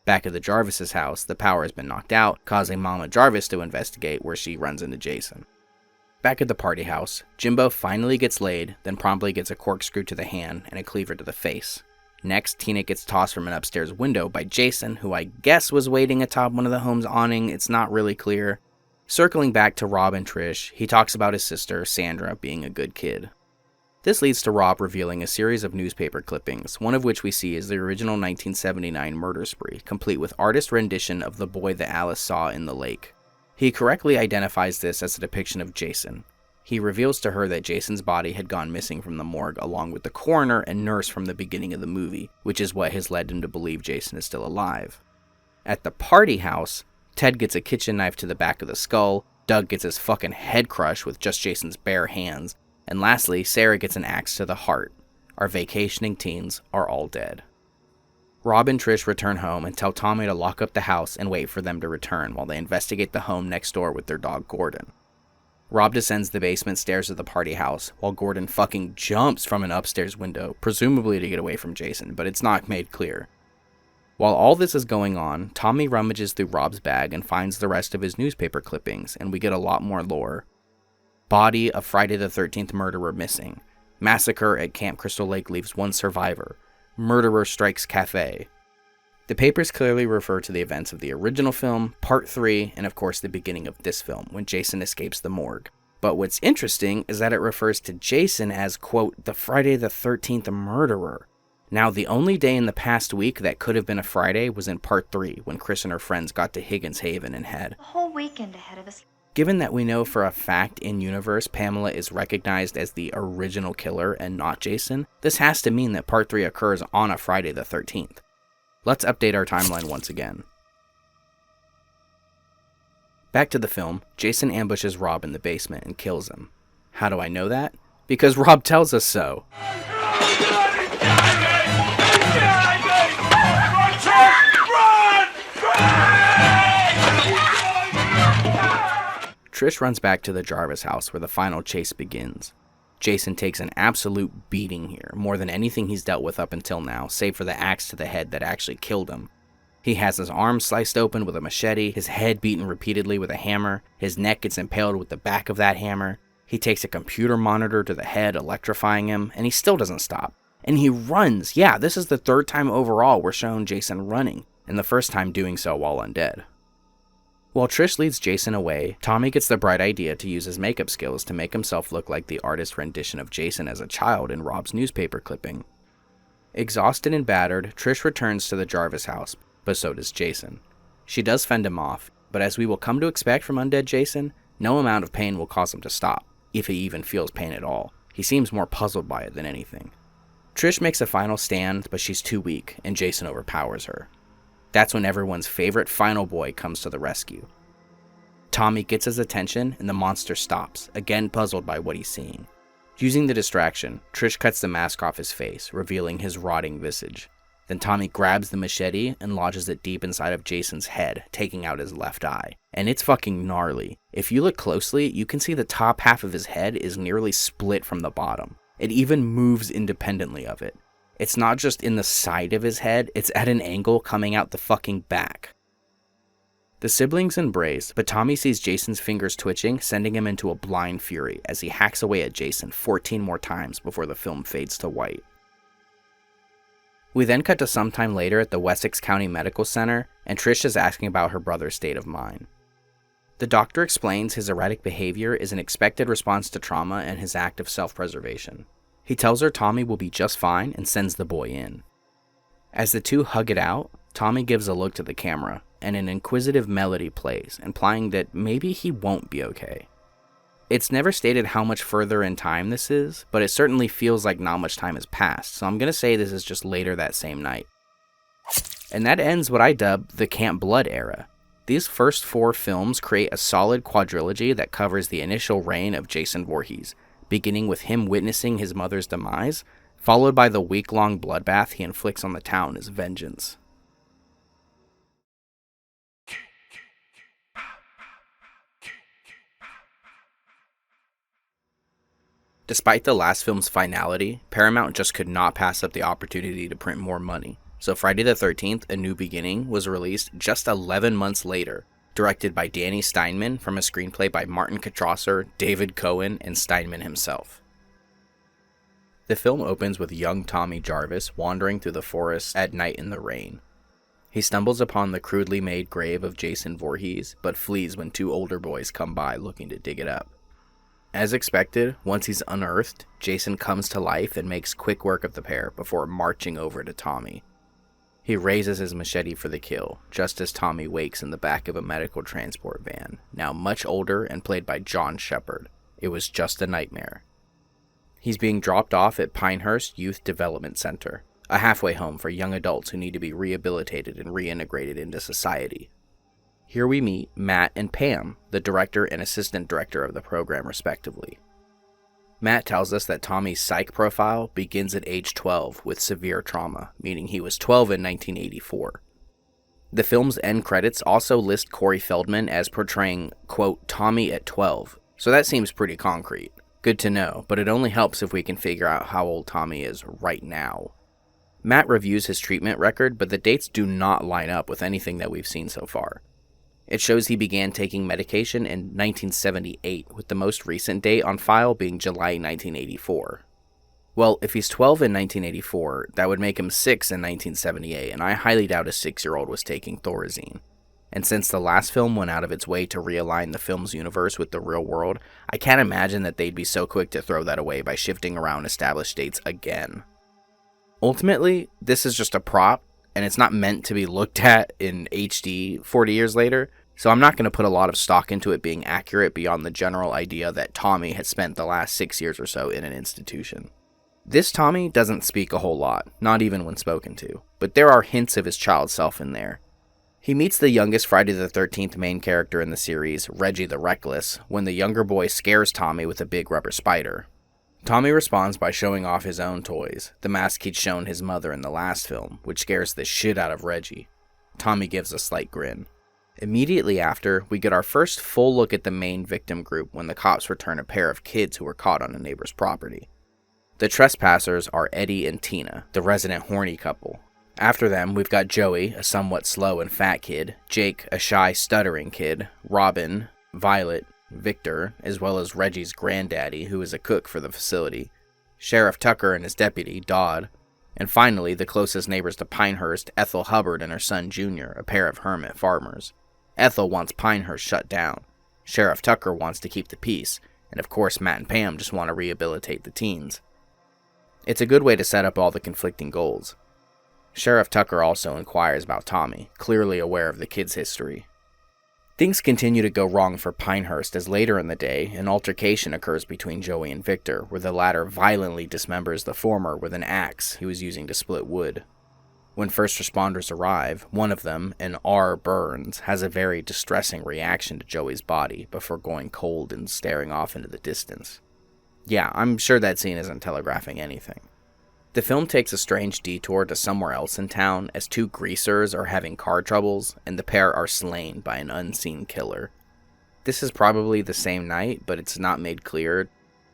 Back at the Jarvis's house, the power has been knocked out, causing Mama Jarvis to investigate, where she runs into Jason. Back at the party house, Jimbo finally gets laid, then promptly gets a corkscrew to the hand and a cleaver to the face. Next, Tina gets tossed from an upstairs window by Jason, who I guess was waiting atop one of the home's awning. It's not really clear. Circling back to Rob and Trish, he talks about his sister, Sandra, being a good kid. This leads to Rob revealing a series of newspaper clippings, one of which we see is the original 1979 murder spree, complete with artist rendition of the boy that Alice saw in the lake. He correctly identifies this as a depiction of Jason. He reveals to her that Jason's body had gone missing from the morgue along with the coroner and nurse from the beginning of the movie, which is what has led him to believe Jason is still alive. At the party house, Ted gets a kitchen knife to the back of the skull, Doug gets his fucking head crushed with just Jason's bare hands, and lastly, Sarah gets an axe to the heart. Our vacationing teens are all dead. Rob and Trish return home and tell Tommy to lock up the house and wait for them to return while they investigate the home next door with their dog Gordon. Rob descends the basement stairs of the party house while Gordon fucking jumps from an upstairs window, presumably to get away from Jason, but it's not made clear. While all this is going on, Tommy rummages through Rob's bag and finds the rest of his newspaper clippings, and we get a lot more lore. Body of Friday the 13th murderer missing. Massacre at Camp Crystal Lake leaves one survivor. Murderer strikes cafe. The papers clearly refer to the events of the original film, Part 3, and of course the beginning of this film, when Jason escapes the morgue. But what's interesting is that it refers to Jason as, quote, the Friday the 13th murderer. Now, the only day in the past week that could have been a Friday was in Part 3, when Chris and her friends got to Higgins Haven and had A whole weekend ahead of us. Given that we know for a fact in-universe Pamela is recognized as the original killer and not Jason, this has to mean that Part 3 occurs on a Friday the 13th. Let's update our timeline once again. Back to the film, Jason ambushes Rob in the basement and kills him. How do I know that? Because Rob tells us so. Trish runs back to the Jarvis house where the final chase begins. Jason takes an absolute beating here, more than anything he's dealt with up until now, save for the axe to the head that actually killed him. He has his arm sliced open with a machete, his head beaten repeatedly with a hammer, his neck gets impaled with the back of that hammer, he takes a computer monitor to the head, electrifying him, and he still doesn't stop. And he runs! Yeah, this is the third time overall we're shown Jason running, and the first time doing so while undead. While Trish leads Jason away, Tommy gets the bright idea to use his makeup skills to make himself look like the artist's rendition of Jason as a child in Rob's newspaper clipping. Exhausted and battered, Trish returns to the Jarvis house, but so does Jason. She does fend him off, but as we will come to expect from undead Jason, no amount of pain will cause him to stop, if he even feels pain at all. He seems more puzzled by it than anything. Trish makes a final stand, but she's too weak, and Jason overpowers her. That's when everyone's favorite final boy comes to the rescue. Tommy gets his attention, and the monster stops, again puzzled by what he's seeing. Using the distraction, Trish cuts the mask off his face, revealing his rotting visage. Then Tommy grabs the machete and lodges it deep inside of Jason's head, taking out his left eye. And it's fucking gnarly. If you look closely, you can see the top half of his head is nearly split from the bottom. It even moves independently of it. It's not just in the side of his head, it's at an angle coming out the fucking back. The siblings embrace, but Tommy sees Jason's fingers twitching, sending him into a blind fury as he hacks away at Jason 14 more times before the film fades to white. We then cut to sometime later at the Wessex County Medical Center, and Trish is asking about her brother's state of mind. The doctor explains his erratic behavior is an expected response to trauma and his act of self-preservation. He tells her Tommy will be just fine and sends the boy in. As the two hug it out, Tommy gives a look to the camera, and an inquisitive melody plays, implying that maybe he won't be okay. It's never stated how much further in time this is, but it certainly feels like not much time has passed, so I'm going to say this is just later that same night. And that ends what I dub the Camp Blood era. These first 4 films create a solid quadrilogy that covers the initial reign of Jason Voorhees, beginning with him witnessing his mother's demise, followed by the week-long bloodbath he inflicts on the town as vengeance. Despite the last film's finality, Paramount just could not pass up the opportunity to print more money, so Friday the 13th, A New Beginning was released just 11 months later, directed by Danny Steinman from a screenplay by Martin Katrosser, David Cohen, and Steinman himself. The film opens with young Tommy Jarvis wandering through the forest at night in the rain. He stumbles upon the crudely made grave of Jason Voorhees, but flees when 2 older boys come by looking to dig it up. As expected, once he's unearthed, Jason comes to life and makes quick work of the pair before marching over to Tommy. He raises his machete for the kill, just as Tommy wakes in the back of a medical transport van, now much older and played by John Shepard. It was just a nightmare. He's being dropped off at Pinehurst Youth Development Center, a halfway home for young adults who need to be rehabilitated and reintegrated into society. Here we meet Matt and Pam, the director and assistant director of the program respectively. Matt tells us that Tommy's psych profile begins at age 12 with severe trauma, meaning he was 12 in 1984. The film's end credits also list Corey Feldman as portraying, quote, Tommy at 12, so that seems pretty concrete. Good to know, but it only helps if we can figure out how old Tommy is right now. Matt reviews his treatment record, but the dates do not line up with anything that we've seen so far. It shows he began taking medication in 1978, with the most recent date on file being July 1984. Well, if he's 12 in 1984, that would make him 6 in 1978, and I highly doubt a 6-year-old was taking Thorazine. And since the last film went out of its way to realign the film's universe with the real world, I can't imagine that they'd be so quick to throw that away by shifting around established dates again. Ultimately, this is just a prop, and it's not meant to be looked at in HD 40 years later, so I'm not going to put a lot of stock into it being accurate beyond the general idea that Tommy had spent the last 6 years or so in an institution. This Tommy doesn't speak a whole lot, not even when spoken to, but there are hints of his child self in there. He meets the youngest Friday the 13th main character in the series, Reggie the Reckless, when the younger boy scares Tommy with a big rubber spider. Tommy responds by showing off his own toys, the mask he'd shown his mother in the last film, which scares the shit out of Reggie. Tommy gives a slight grin. Immediately after, we get our first full look at the main victim group when the cops return a pair of kids who were caught on a neighbor's property. The trespassers are Eddie and Tina, the resident horny couple. After them, we've got Joey, a somewhat slow and fat kid, Jake, a shy, stuttering kid, Robin, Violet, Victor, as well as Reggie's granddaddy, who is a cook for the facility, Sheriff Tucker and his deputy, Dodd, and finally, the closest neighbors to Pinehurst, Ethel Hubbard and her son Junior, a pair of hermit farmers. Ethel wants Pinehurst shut down. Sheriff Tucker wants to keep the peace, and of course Matt and Pam just want to rehabilitate the teens. It's a good way to set up all the conflicting goals. Sheriff Tucker also inquires about Tommy, clearly aware of the kid's history. Things continue to go wrong for Pinehurst as later in the day, an altercation occurs between Joey and Victor, where the latter violently dismembers the former with an axe he was using to split wood. When first responders arrive, one of them, an R. Burns, has a very distressing reaction to Joey's body before going cold and staring off into the distance. Yeah, I'm sure that scene isn't telegraphing anything. The film takes a strange detour to somewhere else in town as 2 greasers are having car troubles and the pair are slain by an unseen killer. This is probably the same night, but it's not made clear.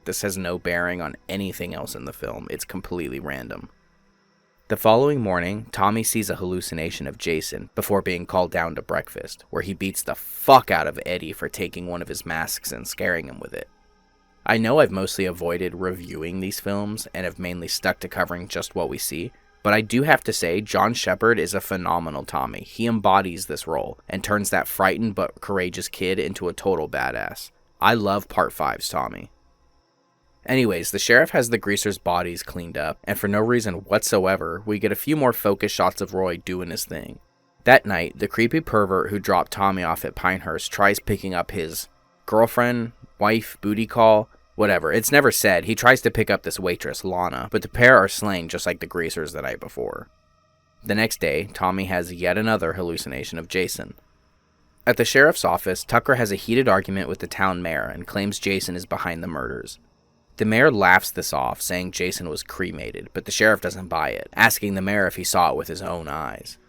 This has no bearing on anything else in the film. It's completely random. The following morning, Tommy sees a hallucination of Jason before being called down to breakfast, where he beats the fuck out of Eddie for taking one of his masks and scaring him with it. I know I've mostly avoided reviewing these films and have mainly stuck to covering just what we see, but I do have to say John Shepherd is a phenomenal Tommy. He embodies this role and turns that frightened but courageous kid into a total badass. I love Part 5's Tommy. Anyways, the sheriff has the greasers' bodies cleaned up, and for no reason whatsoever, we get a few more focus shots of Roy doing his thing. That night, the creepy pervert who dropped Tommy off at Pinehurst tries picking up his girlfriend, wife, booty call, whatever. It's never said. He tries to pick up this waitress, Lana, but the pair are slain just like the greasers the night before. The next day, Tommy has yet another hallucination of Jason. At the sheriff's office, Tucker has a heated argument with the town mayor and claims Jason is behind the murders. The mayor laughs this off, saying Jason was cremated, but the sheriff doesn't buy it, asking the mayor if he saw it with his own eyes.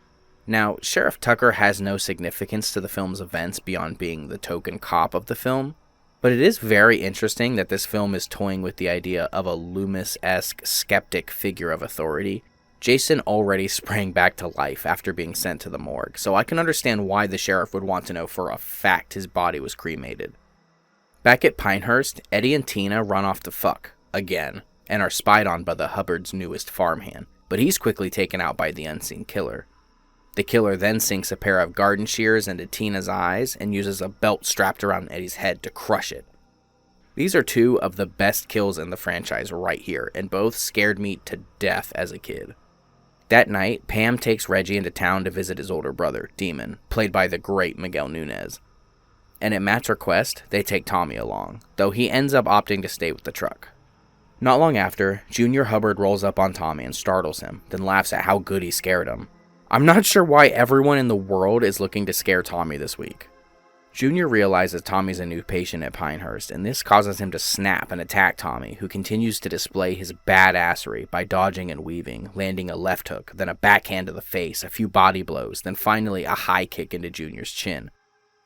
Now, Sheriff Tucker has no significance to the film's events beyond being the token cop of the film, but it is very interesting that this film is toying with the idea of a Loomis-esque skeptic figure of authority. Jason already sprang back to life after being sent to the morgue, so I can understand why the sheriff would want to know for a fact his body was cremated. Back at Pinehurst, Eddie and Tina run off to fuck, again, and are spied on by the Hubbard's newest farmhand, but he's quickly taken out by the unseen killer. The killer then sinks a pair of garden shears into Tina's eyes and uses a belt strapped around Eddie's head to crush it. These are two of the best kills in the franchise right here, and both scared me to death as a kid. That night, Pam takes Reggie into town to visit his older brother, Demon, played by the great Miguel Nunez. And at Matt's request, they take Tommy along, though he ends up opting to stay with the truck. Not long after, Junior Hubbard rolls up on Tommy and startles him, then laughs at how good he scared him. I'm not sure why everyone in the world is looking to scare Tommy this week. Junior realizes Tommy's a new patient at Pinehurst, and this causes him to snap and attack Tommy, who continues to display his badassery by dodging and weaving, landing a left hook, then a backhand to the face, a few body blows, then finally a high kick into Junior's chin.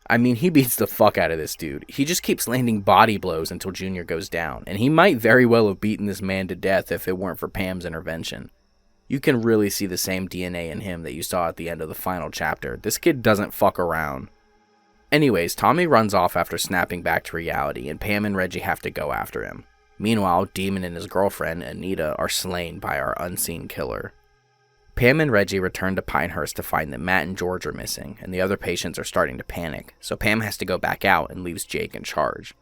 I mean, he beats the fuck out of this dude. He just keeps landing body blows until Junior goes down, and he might very well have beaten this man to death if it weren't for Pam's intervention. You can really see the same DNA in him that you saw at the end of the final chapter. This kid doesn't fuck around. Anyways, Tommy runs off after snapping back to reality, and Pam and Reggie have to go after him. Meanwhile, Demon and his girlfriend, Anita, are slain by our unseen killer. Pam and Reggie return to Pinehurst to find that Matt and George are missing, and the other patients are starting to panic, so Pam has to go back out and leaves Jake in charge.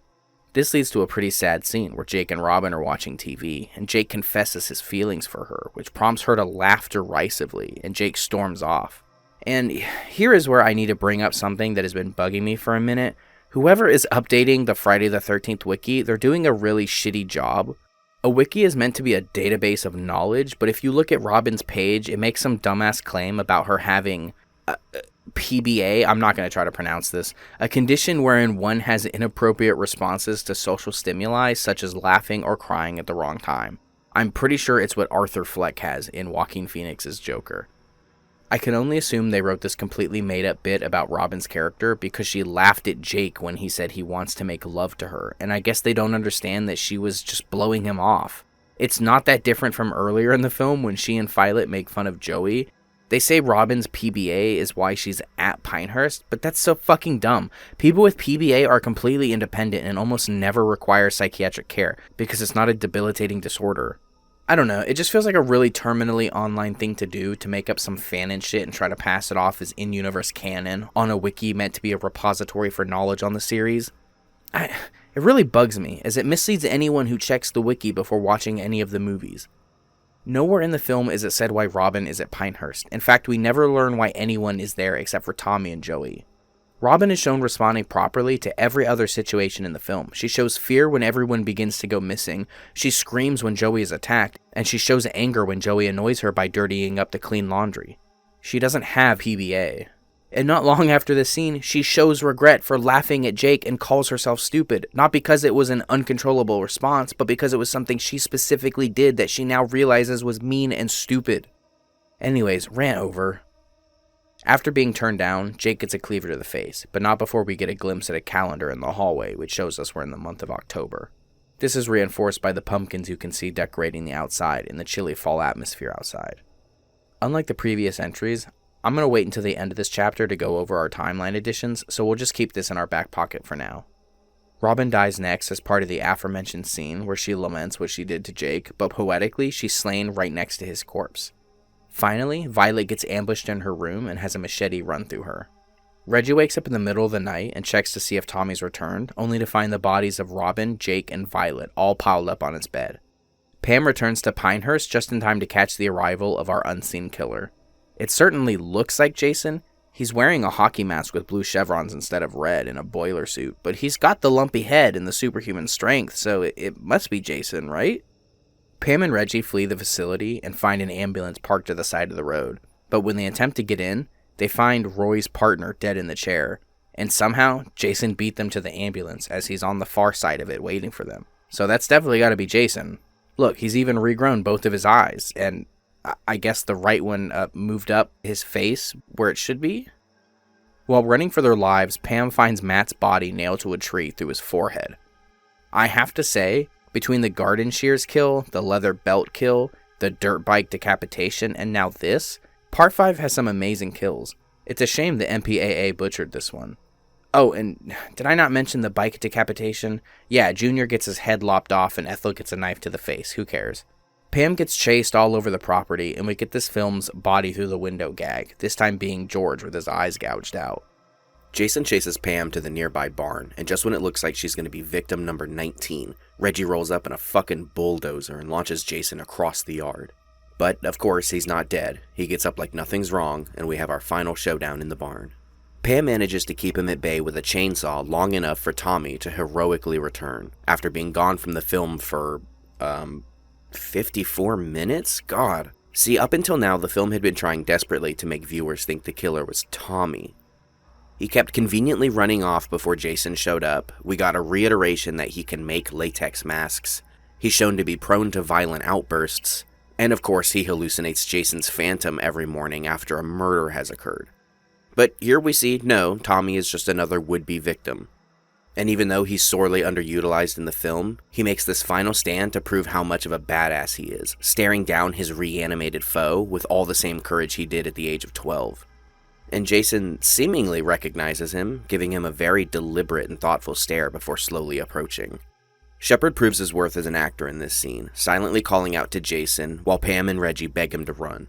This leads to a pretty sad scene where Jake and Robin are watching TV, and Jake confesses his feelings for her, which prompts her to laugh derisively, and Jake storms off. And here is where I need to bring up something that has been bugging me for a minute. Whoever is updating the Friday the 13th wiki, they're doing a really shitty job. A wiki is meant to be a database of knowledge, but if you look at Robin's page, it makes some dumbass claim about her having PBA, I'm not going to try to pronounce this, a condition wherein one has inappropriate responses to social stimuli, such as laughing or crying at the wrong time. I'm pretty sure it's what Arthur Fleck has in Joaquin Phoenix's Joker. I can only assume they wrote this completely made-up bit about Robin's character because she laughed at Jake when he said he wants to make love to her, and I guess they don't understand that she was just blowing him off. It's not that different from earlier in the film when she and Violet make fun of Joey. They say Robin's PBA is why she's at Pinehurst, but that's so fucking dumb. People with PBA are completely independent and almost never require psychiatric care because it's not a debilitating disorder. I don't know, it just feels like a really terminally online thing to do to make up some fanon shit and try to pass it off as in-universe canon on a wiki meant to be a repository for knowledge on the series. It really bugs me, as it misleads anyone who checks the wiki before watching any of the movies. Nowhere in the film is it said why Robin is at Pinehurst. In fact, we never learn why anyone is there except for Tommy and Joey. Robin is shown responding properly to every other situation in the film. She shows fear when everyone begins to go missing, she screams when Joey is attacked, and she shows anger when Joey annoys her by dirtying up the clean laundry. She doesn't have PBA. And not long after this scene, she shows regret for laughing at Jake and calls herself stupid, not because it was an uncontrollable response, but because it was something she specifically did that she now realizes was mean and stupid. Anyways, rant over. After being turned down, Jake gets a cleaver to the face, but not before we get a glimpse at a calendar in the hallway, which shows us we're in the month of October. This is reinforced by the pumpkins you can see decorating the outside in the chilly fall atmosphere outside. Unlike the previous entries, I'm going to wait until the end of this chapter to go over our timeline additions, so we'll just keep this in our back pocket for now. Robin dies next as part of the aforementioned scene where she laments what she did to Jake, but poetically, she's slain right next to his corpse. Finally, Violet gets ambushed in her room and has a machete run through her. Reggie wakes up in the middle of the night and checks to see if Tommy's returned, only to find the bodies of Robin, Jake, and Violet all piled up on his bed. Pam returns to Pinehurst just in time to catch the arrival of our unseen killer. It certainly looks like Jason. He's wearing a hockey mask with blue chevrons instead of red and a boiler suit, but he's got the lumpy head and the superhuman strength, so it must be Jason, right? Pam and Reggie flee the facility and find an ambulance parked to the side of the road, but when they attempt to get in, they find Roy's partner dead in the chair, and somehow Jason beat them to the ambulance as he's on the far side of it waiting for them. So that's definitely got to be Jason. Look, he's even regrown both of his eyes, and I guess the right one moved up his face where it should be. While running for their lives, Pam finds Matt's body nailed to a tree through his forehead. I have to say, between the garden shears kill, the leather belt kill, the dirt bike decapitation, and now this, Part 5 has some amazing kills. It's a shame the MPAA butchered this one. Oh, and did I not mention the bike decapitation? Yeah, Junior gets his head lopped off and Ethel gets a knife to the face. Who cares? Pam gets chased all over the property, and we get this film's body through the window gag, this time being George with his eyes gouged out. Jason chases Pam to the nearby barn, and just when it looks like she's going to be victim number 19, Reggie rolls up in a fucking bulldozer and launches Jason across the yard. But, of course, he's not dead. He gets up like nothing's wrong, and we have our final showdown in the barn. Pam manages to keep him at bay with a chainsaw long enough for Tommy to heroically return, after being gone from the film for, 54 minutes? God. See, up until now, the film had been trying desperately to make viewers think the killer was Tommy. He kept conveniently running off before Jason showed up. We got a reiteration that he can make latex masks. He's shown to be prone to violent outbursts. And of course, he hallucinates Jason's phantom every morning after a murder has occurred. But here we see, no, Tommy is just another would-be victim. And even though he's sorely underutilized in the film, he makes this final stand to prove how much of a badass he is, staring down his reanimated foe with all the same courage he did at the age of 12. And Jason seemingly recognizes him, giving him a very deliberate and thoughtful stare before slowly approaching. Shepard proves his worth as an actor in this scene, silently calling out to Jason while Pam and Reggie beg him to run.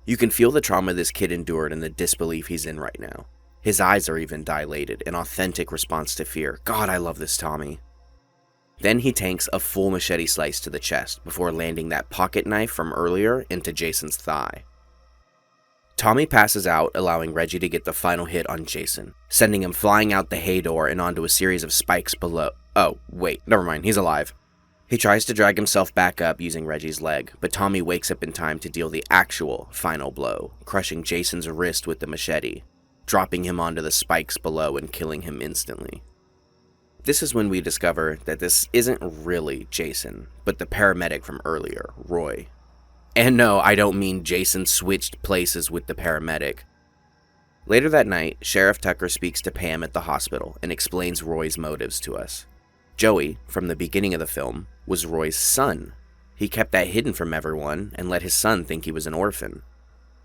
You can feel the trauma this kid endured and the disbelief he's in right now. His eyes are even dilated, an authentic response to fear. God, I love this Tommy. Then he tanks a full machete slice to the chest before landing that pocket knife from earlier into Jason's thigh. Tommy passes out, allowing Reggie to get the final hit on Jason, sending him flying out the hay door and onto a series of spikes below. Oh, wait, never mind, he's alive. He tries to drag himself back up using Reggie's leg, but Tommy wakes up in time to deal the actual final blow, crushing Jason's wrist with the machete, dropping him onto the spikes below and killing him instantly. This is when we discover that this isn't really Jason, but the paramedic from earlier, Roy. And no, I don't mean Jason switched places with the paramedic. Later that night, Sheriff Tucker speaks to Pam at the hospital and explains Roy's motives to us. Joey, from the beginning of the film, was Roy's son. He kept that hidden from everyone and let his son think he was an orphan.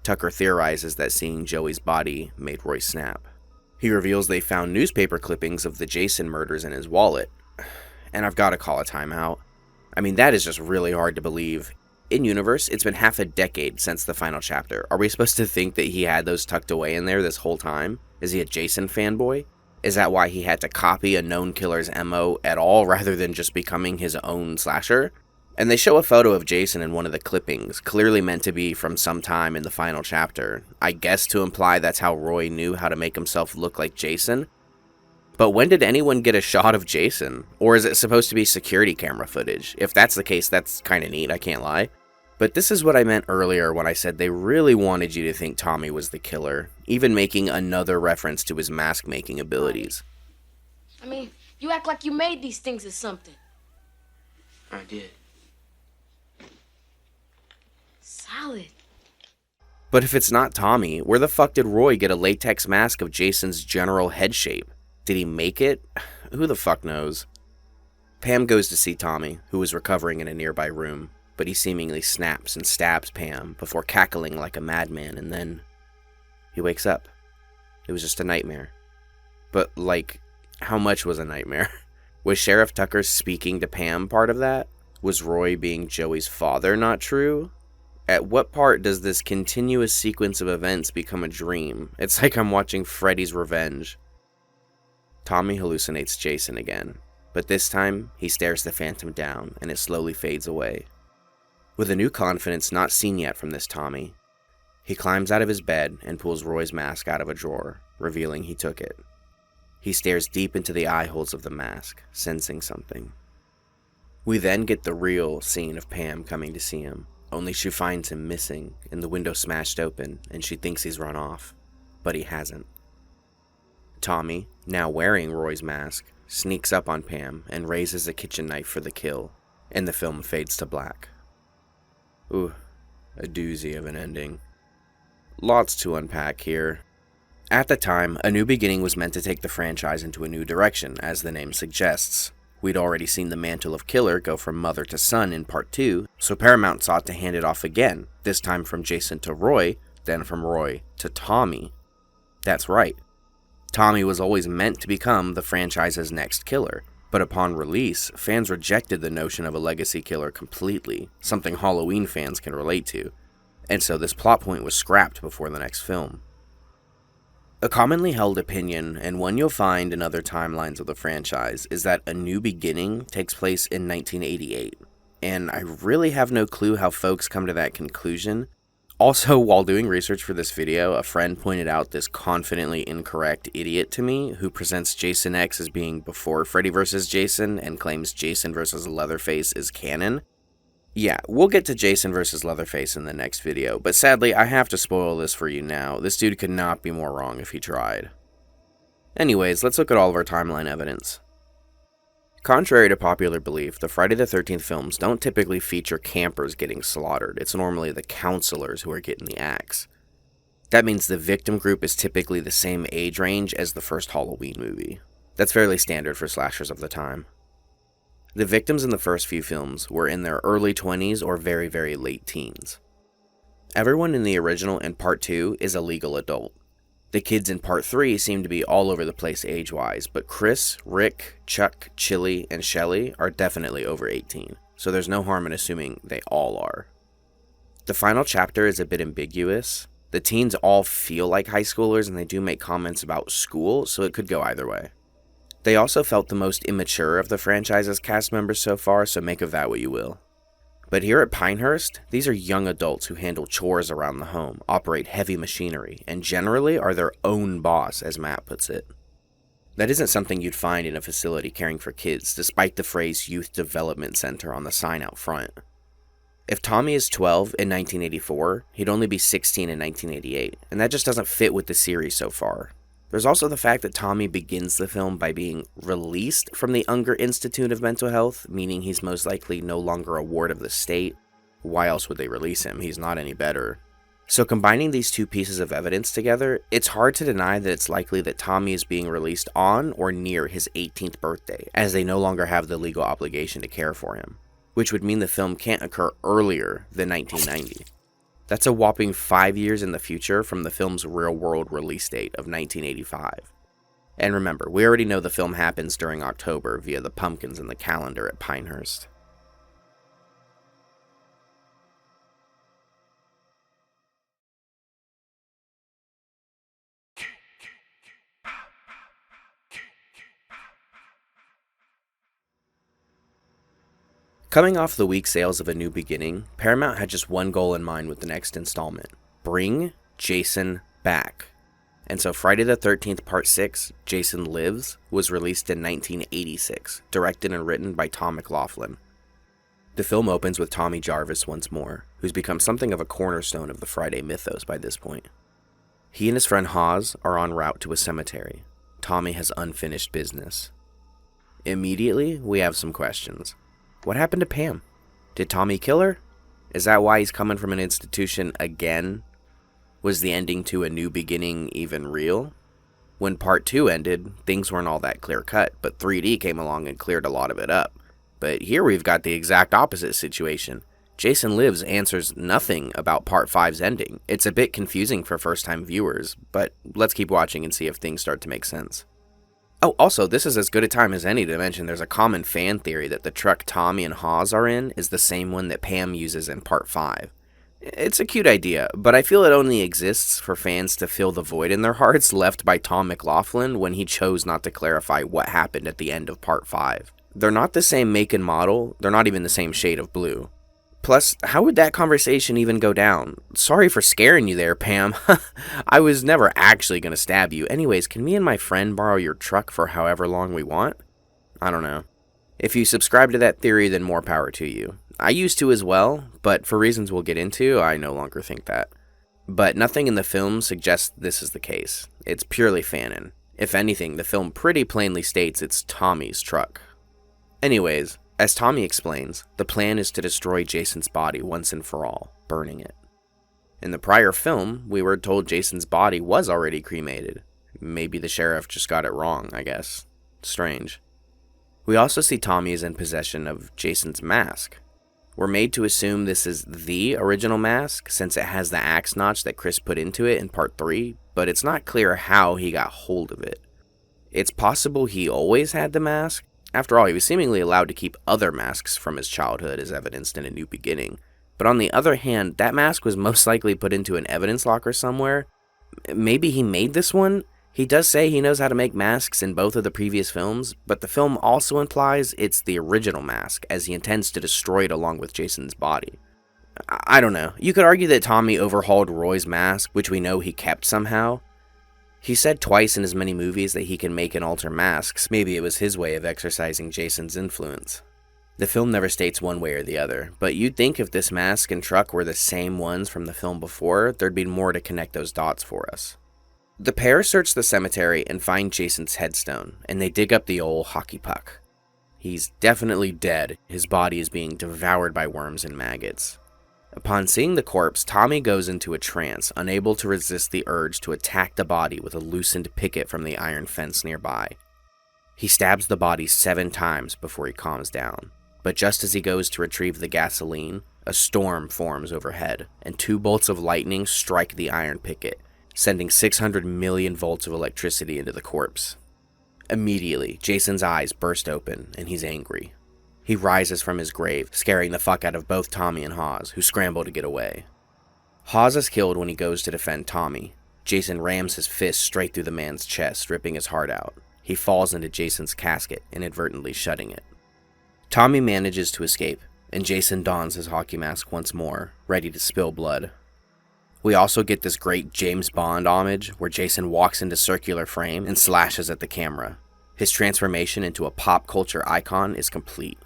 Tucker theorizes that seeing Joey's body made Roy snap. He reveals they found newspaper clippings of the Jason murders in his wallet. And I've got to call a timeout. I mean, that is just really hard to believe. In-universe, it's been half a decade since the final chapter. Are we supposed to think that he had those tucked away in there this whole time? Is he a Jason fanboy? Is that why he had to copy a known killer's MO at all rather than just becoming his own slasher? And they show a photo of Jason in one of the clippings, clearly meant to be from some time in the final chapter. I guess to imply that's how Roy knew how to make himself look like Jason? But when did anyone get a shot of Jason? Or is it supposed to be security camera footage? If that's the case, that's kinda neat, I can't lie. But this is what I meant earlier when I said they really wanted you to think Tommy was the killer, even making another reference to his mask-making abilities. I mean, you act like you made these things or something. I did. Solid. But if it's not Tommy, where the fuck did Roy get a latex mask of Jason's general head shape? Did he make it? Who the fuck knows? Pam goes to see Tommy, who is recovering in a nearby room. but he seemingly snaps and stabs Pam before cackling like a madman, and then he wakes up. It was just a nightmare. But, like, how much was a nightmare? Was Sheriff Tucker speaking to Pam part of that? Was Roy being Joey's father not true? At what part does this continuous sequence of events become a dream? It's like I'm watching Freddy's Revenge. Tommy hallucinates Jason again, but this time he stares the phantom down and it slowly fades away. With a new confidence not seen yet from this Tommy, he climbs out of his bed and pulls Roy's mask out of a drawer, revealing he took it. He stares deep into the eye holes of the mask, sensing something. We then get the real scene of Pam coming to see him, only she finds him missing and the window smashed open and she thinks he's run off, but he hasn't. Tommy, now wearing Roy's mask, sneaks up on Pam and raises a kitchen knife for the kill, and the film fades to black. Ooh, a doozy of an ending. Lots to unpack here. At the time, A New Beginning was meant to take the franchise into a new direction, as the name suggests. We'd already seen the mantle of killer go from mother to son in part 2, so Paramount sought to hand it off again, this time from Jason to Roy, then from Roy to Tommy. That's right. Tommy was always meant to become the franchise's next killer, but upon release, fans rejected the notion of a legacy killer completely, something Halloween fans can relate to, and so this plot point was scrapped before the next film. A commonly held opinion, and one you'll find in other timelines of the franchise, is that A New Beginning takes place in 1988, and I really have no clue how folks come to that conclusion. Also, while doing research for this video, a friend pointed out this confidently incorrect idiot to me who presents Jason X as being before Freddy vs. Jason and claims Jason vs. Leatherface is canon. Yeah, we'll get to Jason vs. Leatherface in the next video, but sadly I have to spoil this for you now. This dude could not be more wrong if he tried. Anyways, let's look at all of our timeline evidence. Contrary to popular belief, the Friday the 13th films don't typically feature campers getting slaughtered. It's normally the counselors who are getting the axe. That means the victim group is typically the same age range as the first Halloween movie. That's fairly standard for slashers of the time. The victims in the first few films were in their early 20s or very, very late teens. Everyone in the original and part 2 is a legal adult. The kids in part 3 seem to be all over the place age-wise, but Chris, Rick, Chuck, Chili, and Shelly are definitely over 18, so there's no harm in assuming they all are. The final chapter is a bit ambiguous. The teens all feel like high schoolers and they do make comments about school, so it could go either way. They also felt the most immature of the franchise's cast members so far, so make of that what you will. But here at Pinehurst, these are young adults who handle chores around the home, operate heavy machinery, and generally are their own boss, as Matt puts it. That isn't something you'd find in a facility caring for kids, despite the phrase Youth Development Center on the sign out front. If Tommy is 12 in 1984, he'd only be 16 in 1988, and that just doesn't fit with the series so far. There's also the fact that Tommy begins the film by being released from the Unger Institute of Mental Health, meaning he's most likely no longer a ward of the state. Why else would they release him? He's not any better. So combining these two pieces of evidence together, it's hard to deny that it's likely that Tommy is being released on or near his 18th birthday, as they no longer have the legal obligation to care for him, which would mean the film can't occur earlier than 1990. That's a whopping 5 years in the future from the film's real-world release date of 1985. And remember, we already know the film happens during October via the pumpkins in the calendar at Pinehurst. Coming off the weak sales of A New Beginning, Paramount had just one goal in mind with the next installment: bring Jason back. And so Friday the 13th Part 6, Jason Lives, was released in 1986, directed and written by Tom McLaughlin. The film opens with Tommy Jarvis once more, who's become something of a cornerstone of the Friday mythos by this point. He and his friend Hawes are en route to a cemetery. Tommy has unfinished business. Immediately, we have some questions. What happened to Pam? Did Tommy kill her? Is that why he's coming from an institution again? Was the ending to A New Beginning even real? When Part 2 ended, things weren't all that clear-cut, but 3D came along and cleared a lot of it up. But here we've got the exact opposite situation. Jason Lives answers nothing about Part 5's ending. It's a bit confusing for first-time viewers, but let's keep watching and see if things start to make sense. Oh, also, this is as good a time as any to mention there's a common fan theory that the truck Tommy and Hawes are in is the same one that Pam uses in Part 5. It's a cute idea, but I feel it only exists for fans to fill the void in their hearts left by Tom McLaughlin when he chose not to clarify what happened at the end of Part 5. They're not the same make and model, they're not even the same shade of blue. Plus, how would that conversation even go down? Sorry for scaring you there, Pam. I was never actually going to stab you. Anyways, can me and my friend borrow your truck for however long we want? I don't know. If you subscribe to that theory, then more power to you. I used to as well, but for reasons we'll get into, I no longer think that. But nothing in the film suggests this is the case. It's purely fanon. If anything, the film pretty plainly states it's Tommy's truck. Anyways, as Tommy explains, the plan is to destroy Jason's body once and for all, burning it. In the prior film, we were told Jason's body was already cremated. Maybe the sheriff just got it wrong, I guess. Strange. We also see Tommy is in possession of Jason's mask. We're made to assume this is the original mask, since it has the axe notch that Chris put into it in Part 3, but it's not clear how he got hold of it. It's possible he always had the mask. After all, he was seemingly allowed to keep other masks from his childhood as evidenced in A New Beginning. But on the other hand, that mask was most likely put into an evidence locker somewhere. Maybe he made this one? He does say he knows how to make masks in both of the previous films, but the film also implies it's the original mask, as he intends to destroy it along with Jason's body. I don't know. You could argue that Tommy overhauled Roy's mask, which we know he kept somehow. He said twice in as many movies that he can make and alter masks. Maybe it was his way of exercising Jason's influence. The film never states one way or the other, but you'd think if this mask and truck were the same ones from the film before, there'd be more to connect those dots for us. The pair search the cemetery and find Jason's headstone, and they dig up the old hockey puck. He's definitely dead. His body is being devoured by worms and maggots. Upon seeing the corpse, Tommy goes into a trance, unable to resist the urge to attack the body with a loosened picket from the iron fence nearby. He stabs the body 7 times before he calms down, but just as he goes to retrieve the gasoline, a storm forms overhead, and 2 bolts of lightning strike the iron picket, sending 600 million volts of electricity into the corpse. Immediately, Jason's eyes burst open, and he's angry. He rises from his grave, scaring the fuck out of both Tommy and Hawes, who scramble to get away. Hawes is killed when he goes to defend Tommy. Jason rams his fist straight through the man's chest, ripping his heart out. He falls into Jason's casket, inadvertently shutting it. Tommy manages to escape, and Jason dons his hockey mask once more, ready to spill blood. We also get this great James Bond homage, where Jason walks into circular frame and slashes at the camera. His transformation into a pop culture icon is complete.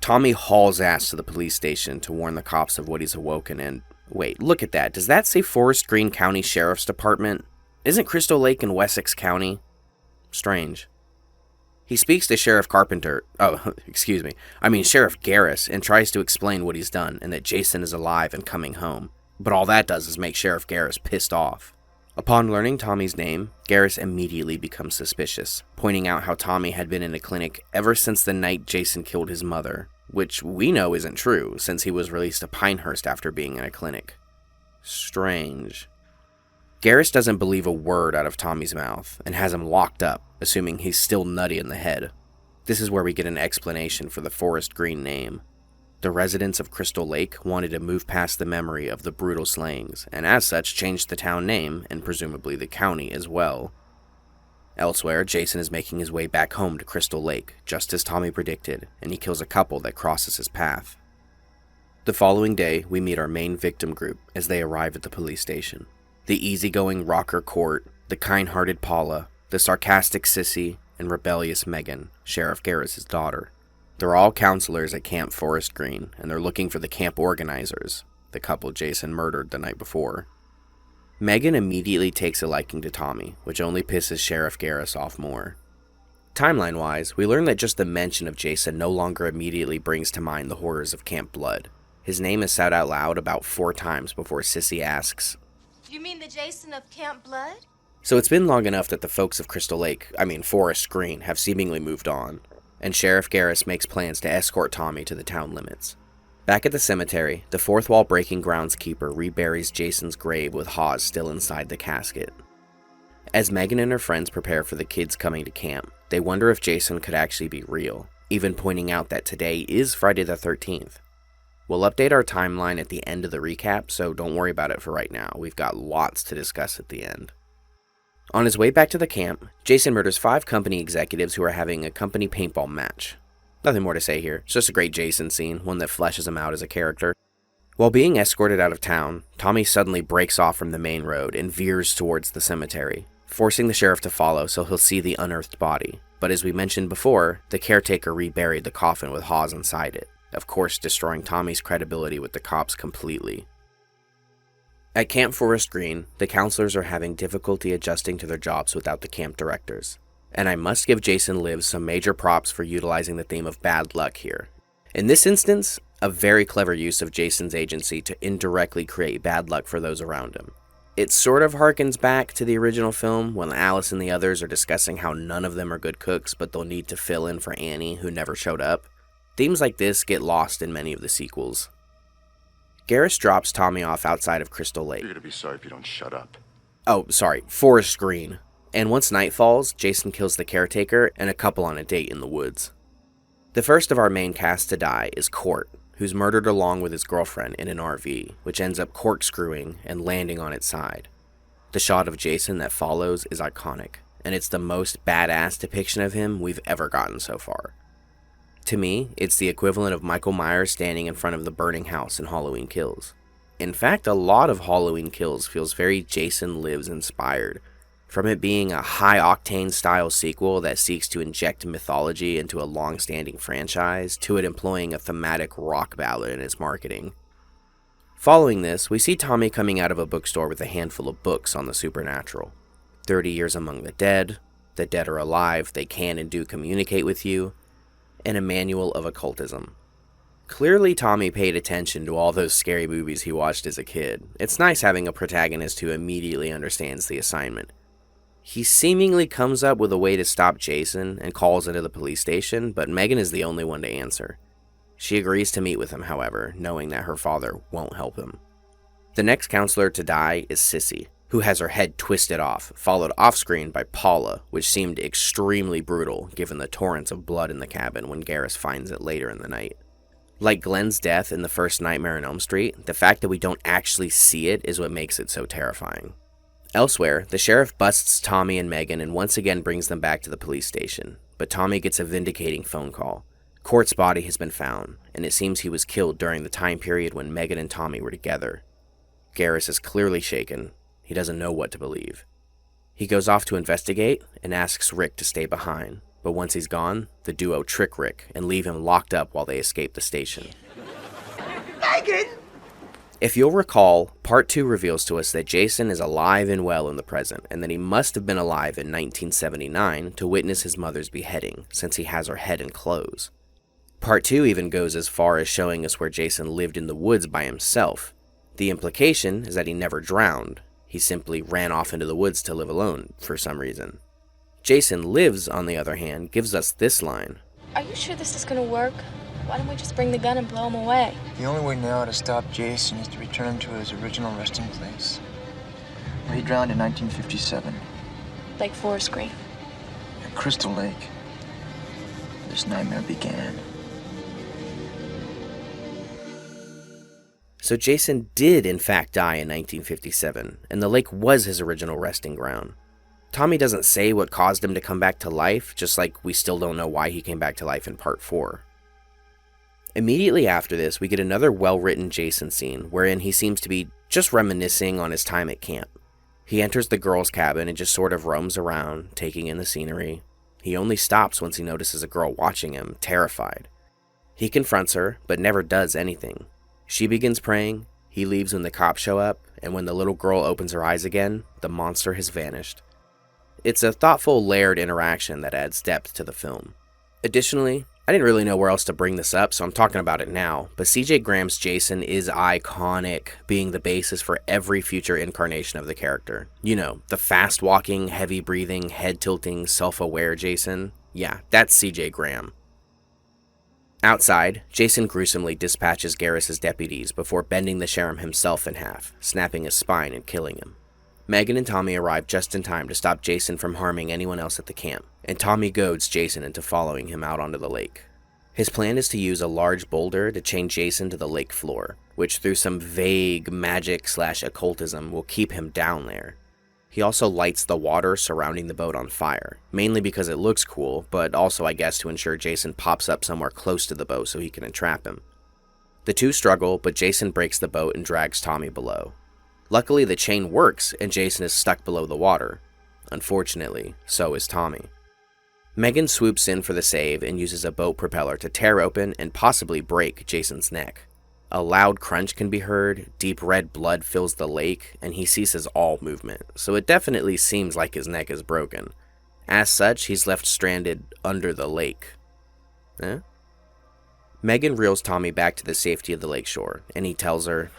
Tommy hauls ass to the police station to warn the cops of what he's awoken and... Wait, look at that. Does that say Forest Green County Sheriff's Department? Isn't Crystal Lake in Wessex County? Strange. He speaks to Sheriff Sheriff Garris, and tries to explain what he's done and that Jason is alive and coming home. But all that does is make Sheriff Garris pissed off. Upon learning Tommy's name, Garris immediately becomes suspicious, pointing out how Tommy had been in a clinic ever since the night Jason killed his mother, which we know isn't true, since he was released to Pinehurst after being in a clinic. Strange. Garris doesn't believe a word out of Tommy's mouth, and has him locked up, assuming he's still nutty in the head. This is where we get an explanation for the Forest Green name. The residents of Crystal Lake wanted to move past the memory of the brutal slayings, and as such changed the town name, and presumably the county as well. Elsewhere, Jason is making his way back home to Crystal Lake, just as Tommy predicted, and he kills a couple that crosses his path. The following day, we meet our main victim group as they arrive at the police station. The easygoing rocker Court, the kind-hearted Paula, the sarcastic Sissy, and rebellious Megan, Sheriff Garris' daughter. They're all counselors at Camp Forest Green, and they're looking for the camp organizers, the couple Jason murdered the night before. Megan immediately takes a liking to Tommy, which only pisses Sheriff Garris off more. Timeline-wise, we learn that just the mention of Jason no longer immediately brings to mind the horrors of Camp Blood. His name is said out loud about 4 times before Sissy asks, You mean the Jason of Camp Blood? So it's been long enough that the folks of Forest Green, have seemingly moved on, and Sheriff Garris makes plans to escort Tommy to the town limits. Back at the cemetery, the fourth wall breaking groundskeeper reburies Jason's grave with Hawes still inside the casket. As Megan and her friends prepare for the kids coming to camp, they wonder if Jason could actually be real, even pointing out that today is Friday the 13th. We'll update our timeline at the end of the recap, so don't worry about it for right now. We've got lots to discuss at the end. On his way back to the camp, Jason murders 5 company executives who are having a company paintball match. Nothing more to say here, it's just a great Jason scene, one that fleshes him out as a character. While being escorted out of town, Tommy suddenly breaks off from the main road and veers towards the cemetery, forcing the sheriff to follow so he'll see the unearthed body. But as we mentioned before, the caretaker reburied the coffin with Hawes inside it, of course destroying Tommy's credibility with the cops completely. At Camp Forest Green, the counselors are having difficulty adjusting to their jobs without the camp directors. And I must give Jason Lives some major props for utilizing the theme of bad luck here. In this instance, a very clever use of Jason's agency to indirectly create bad luck for those around him. It sort of harkens back to the original film when Alice and the others are discussing how none of them are good cooks, but they'll need to fill in for Annie, who never showed up. Themes like this get lost in many of the sequels. Garrus drops Tommy off outside of Crystal Lake. You're gonna be sorry if you don't shut up. Oh, sorry, Forest Green. And once night falls, Jason kills the caretaker and a couple on a date in the woods. The first of our main cast to die is Court, who's murdered along with his girlfriend in an RV, which ends up corkscrewing and landing on its side. The shot of Jason that follows is iconic, and it's the most badass depiction of him we've ever gotten so far. To me, it's the equivalent of Michael Myers standing in front of the burning house in Halloween Kills. In fact, a lot of Halloween Kills feels very Jason Lives inspired, from it being a high-octane style sequel that seeks to inject mythology into a long-standing franchise, to it employing a thematic rock ballad in its marketing. Following this, we see Tommy coming out of a bookstore with a handful of books on the supernatural. 30 Years Among the Dead Are Alive, They Can and Do Communicate with You, and a Manual of Occultism. Clearly Tommy paid attention to all those scary movies he watched as a kid. It's nice having a protagonist who immediately understands the assignment. He seemingly comes up with a way to stop Jason and calls into the police station, but Megan is the only one to answer. She agrees to meet with him, however, knowing that her father won't help him. The next counselor to die is Sissy, who has her head twisted off, followed off-screen by Paula, which seemed extremely brutal given the torrents of blood in the cabin when Garrus finds it later in the night. Like Glenn's death in the first Nightmare on Elm Street, the fact that we don't actually see it is what makes it so terrifying. Elsewhere, the sheriff busts Tommy and Megan and once again brings them back to the police station, but Tommy gets a vindicating phone call. Court's body has been found, and it seems he was killed during the time period when Megan and Tommy were together. Garrus is clearly shaken. He doesn't know what to believe. He goes off to investigate and asks Rick to stay behind, but once he's gone, the duo trick Rick and leave him locked up while they escape the station. Megan! If you'll recall, Part 2 reveals to us that Jason is alive and well in the present, and that he must have been alive in 1979 to witness his mother's beheading, since he has her head in clothes. Part 2 even goes as far as showing us where Jason lived in the woods by himself. The implication is that he never drowned. He simply ran off into the woods to live alone, for some reason. Jason Lives, on the other hand, gives us this line. Are you sure this is gonna work? Why don't we just bring the gun and blow him away? The only way now to stop Jason is to return him to his original resting place, where he drowned in 1957. Like Forest Green. At Crystal Lake. This nightmare began. So Jason did in fact die in 1957, and the lake was his original resting ground. Tommy doesn't say what caused him to come back to life, just like we still don't know why he came back to life in Part 4. Immediately after this, we get another well-written Jason scene, wherein he seems to be just reminiscing on his time at camp. He enters the girls' cabin and just sort of roams around, taking in the scenery. He only stops once he notices a girl watching him, terrified. He confronts her, but never does anything. She begins praying, he leaves when the cops show up, and when the little girl opens her eyes again, the monster has vanished. It's a thoughtful, layered interaction that adds depth to the film. Additionally, I didn't really know where else to bring this up, so I'm talking about it now, but CJ Graham's Jason is iconic, being the basis for every future incarnation of the character. You know, the fast-walking, heavy-breathing, head-tilting, self-aware Jason. Yeah, that's CJ Graham. Outside, Jason gruesomely dispatches Garrus's deputies before bending the sheriff himself in half, snapping his spine and killing him. Megan and Tommy arrive just in time to stop Jason from harming anyone else at the camp, and Tommy goads Jason into following him out onto the lake. His plan is to use a large boulder to chain Jason to the lake floor, which through some vague magic/occultism will keep him down there. He also lights the water surrounding the boat on fire, mainly because it looks cool, but also I guess to ensure Jason pops up somewhere close to the boat so he can entrap him. The two struggle, but Jason breaks the boat and drags Tommy below. Luckily the chain works and Jason is stuck below the water. Unfortunately, so is Tommy. Megan swoops in for the save and uses a boat propeller to tear open and possibly break Jason's neck. A loud crunch can be heard, deep red blood fills the lake, and he ceases all movement, so it definitely seems like his neck is broken. As such, he's left stranded under the lake. Megan reels Tommy back to the safety of the lakeshore, and he tells her,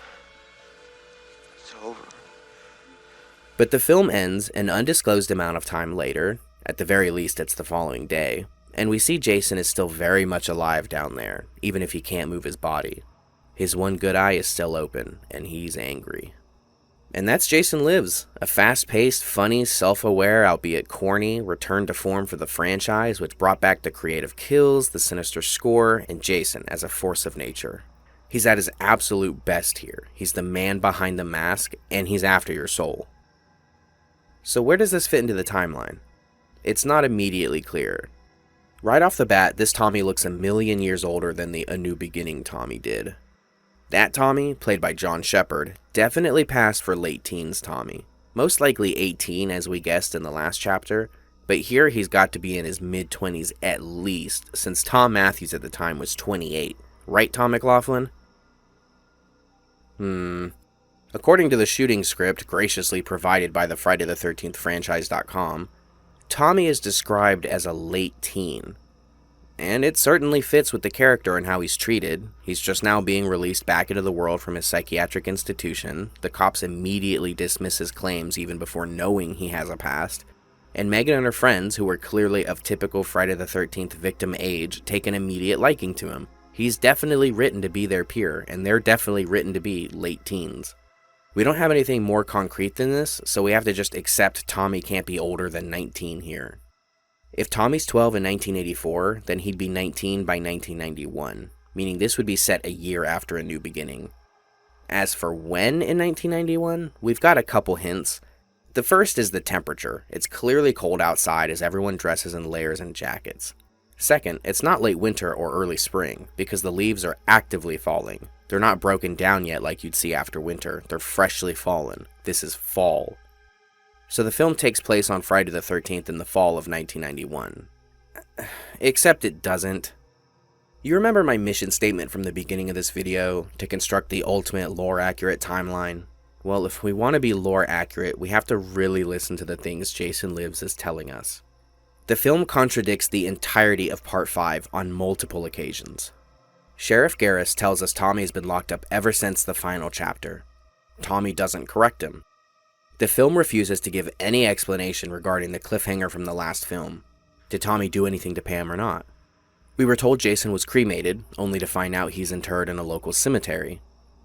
"It's over." But the film ends an undisclosed amount of time later, at the very least it's the following day, and we see Jason is still very much alive down there, even if he can't move his body. His one good eye is still open, and he's angry. And that's Jason Lives, a fast-paced, funny, self-aware, albeit corny, return to form for the franchise, which brought back the creative kills, the sinister score, and Jason as a force of nature. He's at his absolute best here. He's the man behind the mask, and he's after your soul. So where does this fit into the timeline? It's not immediately clear. Right off the bat, this Tommy looks a million years older than the A New Beginning Tommy did. That Tommy, played by John Shepard, definitely passed for late teens Tommy. Most likely 18 as we guessed in the last chapter, but here he's got to be in his mid-20s at least, since Tom Matthews at the time was 28. Right, Tom McLaughlin? According to the shooting script graciously provided by the Friday the 13th franchise.com, Tommy is described as a late teen. And it certainly fits with the character and how he's treated. He's just now being released back into the world from his psychiatric institution. The cops immediately dismiss his claims even before knowing he has a past. And Megan and her friends, who were clearly of typical Friday the 13th victim age, take an immediate liking to him. He's definitely written to be their peer, and they're definitely written to be late teens. We don't have anything more concrete than this, so we have to just accept Tommy can't be older than 19 here. If Tommy's 12 in 1984, then he'd be 19 by 1991, meaning this would be set a year after A New Beginning. As for when in 1991, we've got a couple hints. The first is the temperature. It's clearly cold outside as everyone dresses in layers and jackets. Second, it's not late winter or early spring, because the leaves are actively falling. They're not broken down yet like you'd see after winter. They're freshly fallen. This is fall. So the film takes place on Friday the 13th in the fall of 1991. Except it doesn't. You remember my mission statement from the beginning of this video, to construct the ultimate lore-accurate timeline? Well, if we want to be lore-accurate, we have to really listen to the things Jason Lives is telling us. The film contradicts the entirety of Part 5 on multiple occasions. Sheriff Garrus tells us Tommy's been locked up ever since the final chapter. Tommy doesn't correct him. The film refuses to give any explanation regarding the cliffhanger from the last film. Did Tommy do anything to Pam or not? We were told Jason was cremated, only to find out he's interred in a local cemetery.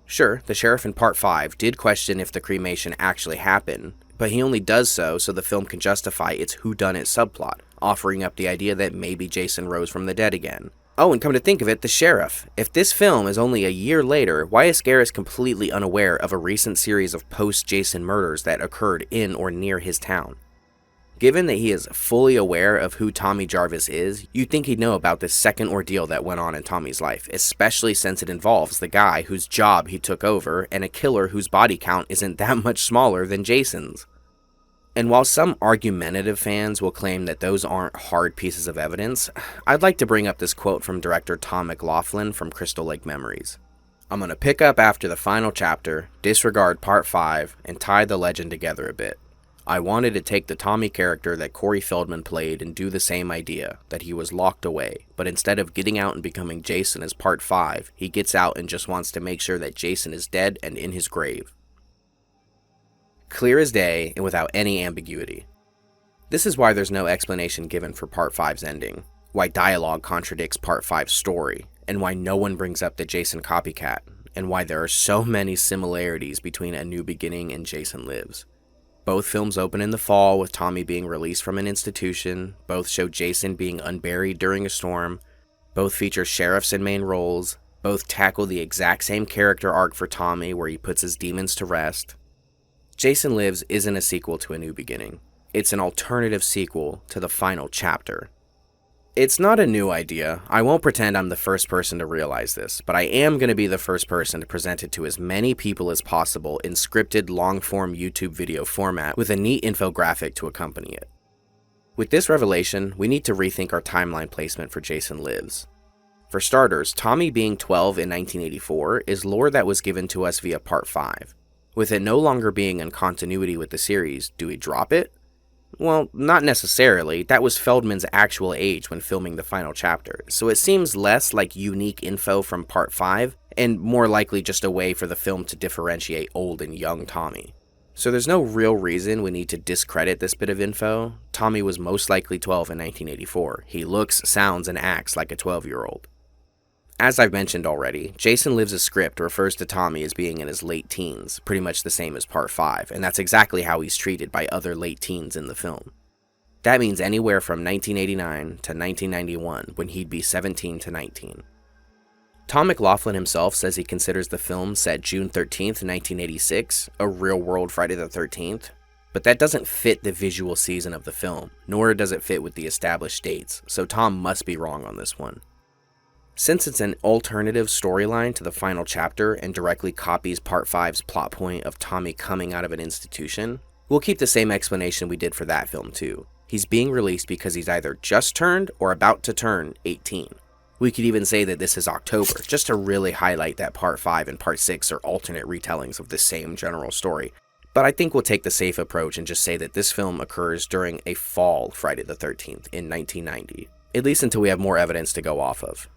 Sure, the sheriff in Part 5 did question if the cremation actually happened, but he only does so the film can justify its whodunit subplot, offering up the idea that maybe Jason rose from the dead again. Oh, and come to think of it, the sheriff. If this film is only a year later, why is Garrus completely unaware of a recent series of post-Jason murders that occurred in or near his town? Given that he is fully aware of who Tommy Jarvis is, you'd think he'd know about this second ordeal that went on in Tommy's life, especially since it involves the guy whose job he took over and a killer whose body count isn't that much smaller than Jason's. And while some argumentative fans will claim that those aren't hard pieces of evidence, I'd like to bring up this quote from director Tom McLaughlin from Crystal Lake Memories. I'm going to pick up after the final chapter, disregard Part 5, and tie the legend together a bit. I wanted to take the Tommy character that Corey Feldman played and do the same idea, that he was locked away, but instead of getting out and becoming Jason as Part 5, he gets out and just wants to make sure that Jason is dead and in his grave. Clear as day and without any ambiguity. This is why there's no explanation given for Part 5's ending, why dialogue contradicts Part 5's story, and why no one brings up the Jason copycat, and why there are so many similarities between A New Beginning and Jason Lives. Both films open in the fall with Tommy being released from an institution, both show Jason being unburied during a storm, both feature sheriffs in main roles, both tackle the exact same character arc for Tommy where he puts his demons to rest. Jason Lives isn't a sequel to A New Beginning. It's an alternative sequel to the final chapter. It's not a new idea. I won't pretend I'm the first person to realize this, but I am going to be the first person to present it to as many people as possible in scripted long-form YouTube video format with a neat infographic to accompany it. With this revelation, we need to rethink our timeline placement for Jason Lives. For starters, Tommy being 12 in 1984 is lore that was given to us via Part 5. With it no longer being in continuity with the series, do we drop it? Well, not necessarily. That was Feldman's actual age when filming the final chapter, so it seems less like unique info from Part 5, and more likely just a way for the film to differentiate old and young Tommy. So there's no real reason we need to discredit this bit of info. Tommy was most likely 12 in 1984. He looks, sounds, and acts like a 12-year-old. As I've mentioned already, Jason Lives' script refers to Tommy as being in his late teens, pretty much the same as Part 5, and that's exactly how he's treated by other late teens in the film. That means anywhere from 1989 to 1991, when he'd be 17 to 19. Tom McLaughlin himself says he considers the film set June 13th, 1986, a real-world Friday the 13th, but that doesn't fit the visual season of the film, nor does it fit with the established dates, so Tom must be wrong on this one. Since it's an alternative storyline to the final chapter and directly copies Part 5's plot point of Tommy coming out of an institution, we'll keep the same explanation we did for that film too. He's being released because he's either just turned or about to turn 18. We could even say that this is October, just to really highlight that Part 5 and Part 6 are alternate retellings of the same general story. But I think we'll take the safe approach and just say that this film occurs during a fall Friday the 13th in 1990, at least until we have more evidence to go off of.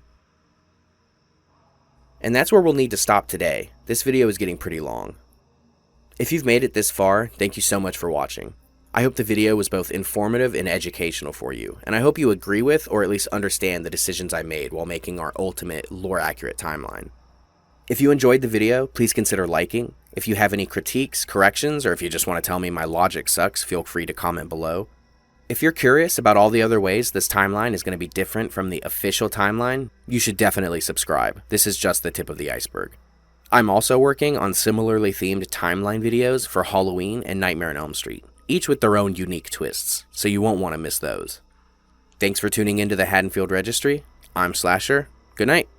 And that's where we'll need to stop today. This video is getting pretty long. If you've made it this far, thank you so much for watching. I hope the video was both informative and educational for you, and I hope you agree with or at least understand the decisions I made while making our ultimate lore-accurate timeline. If you enjoyed the video, please consider liking. If you have any critiques, corrections, or if you just want to tell me my logic sucks, feel free to comment below. If you're curious about all the other ways this timeline is going to be different from the official timeline, you should definitely subscribe. This is just the tip of the iceberg. I'm also working on similarly themed timeline videos for Halloween and Nightmare on Elm Street, each with their own unique twists, so you won't want to miss those. Thanks for tuning into the Haddonfield Registry. I'm Slasher. Good night.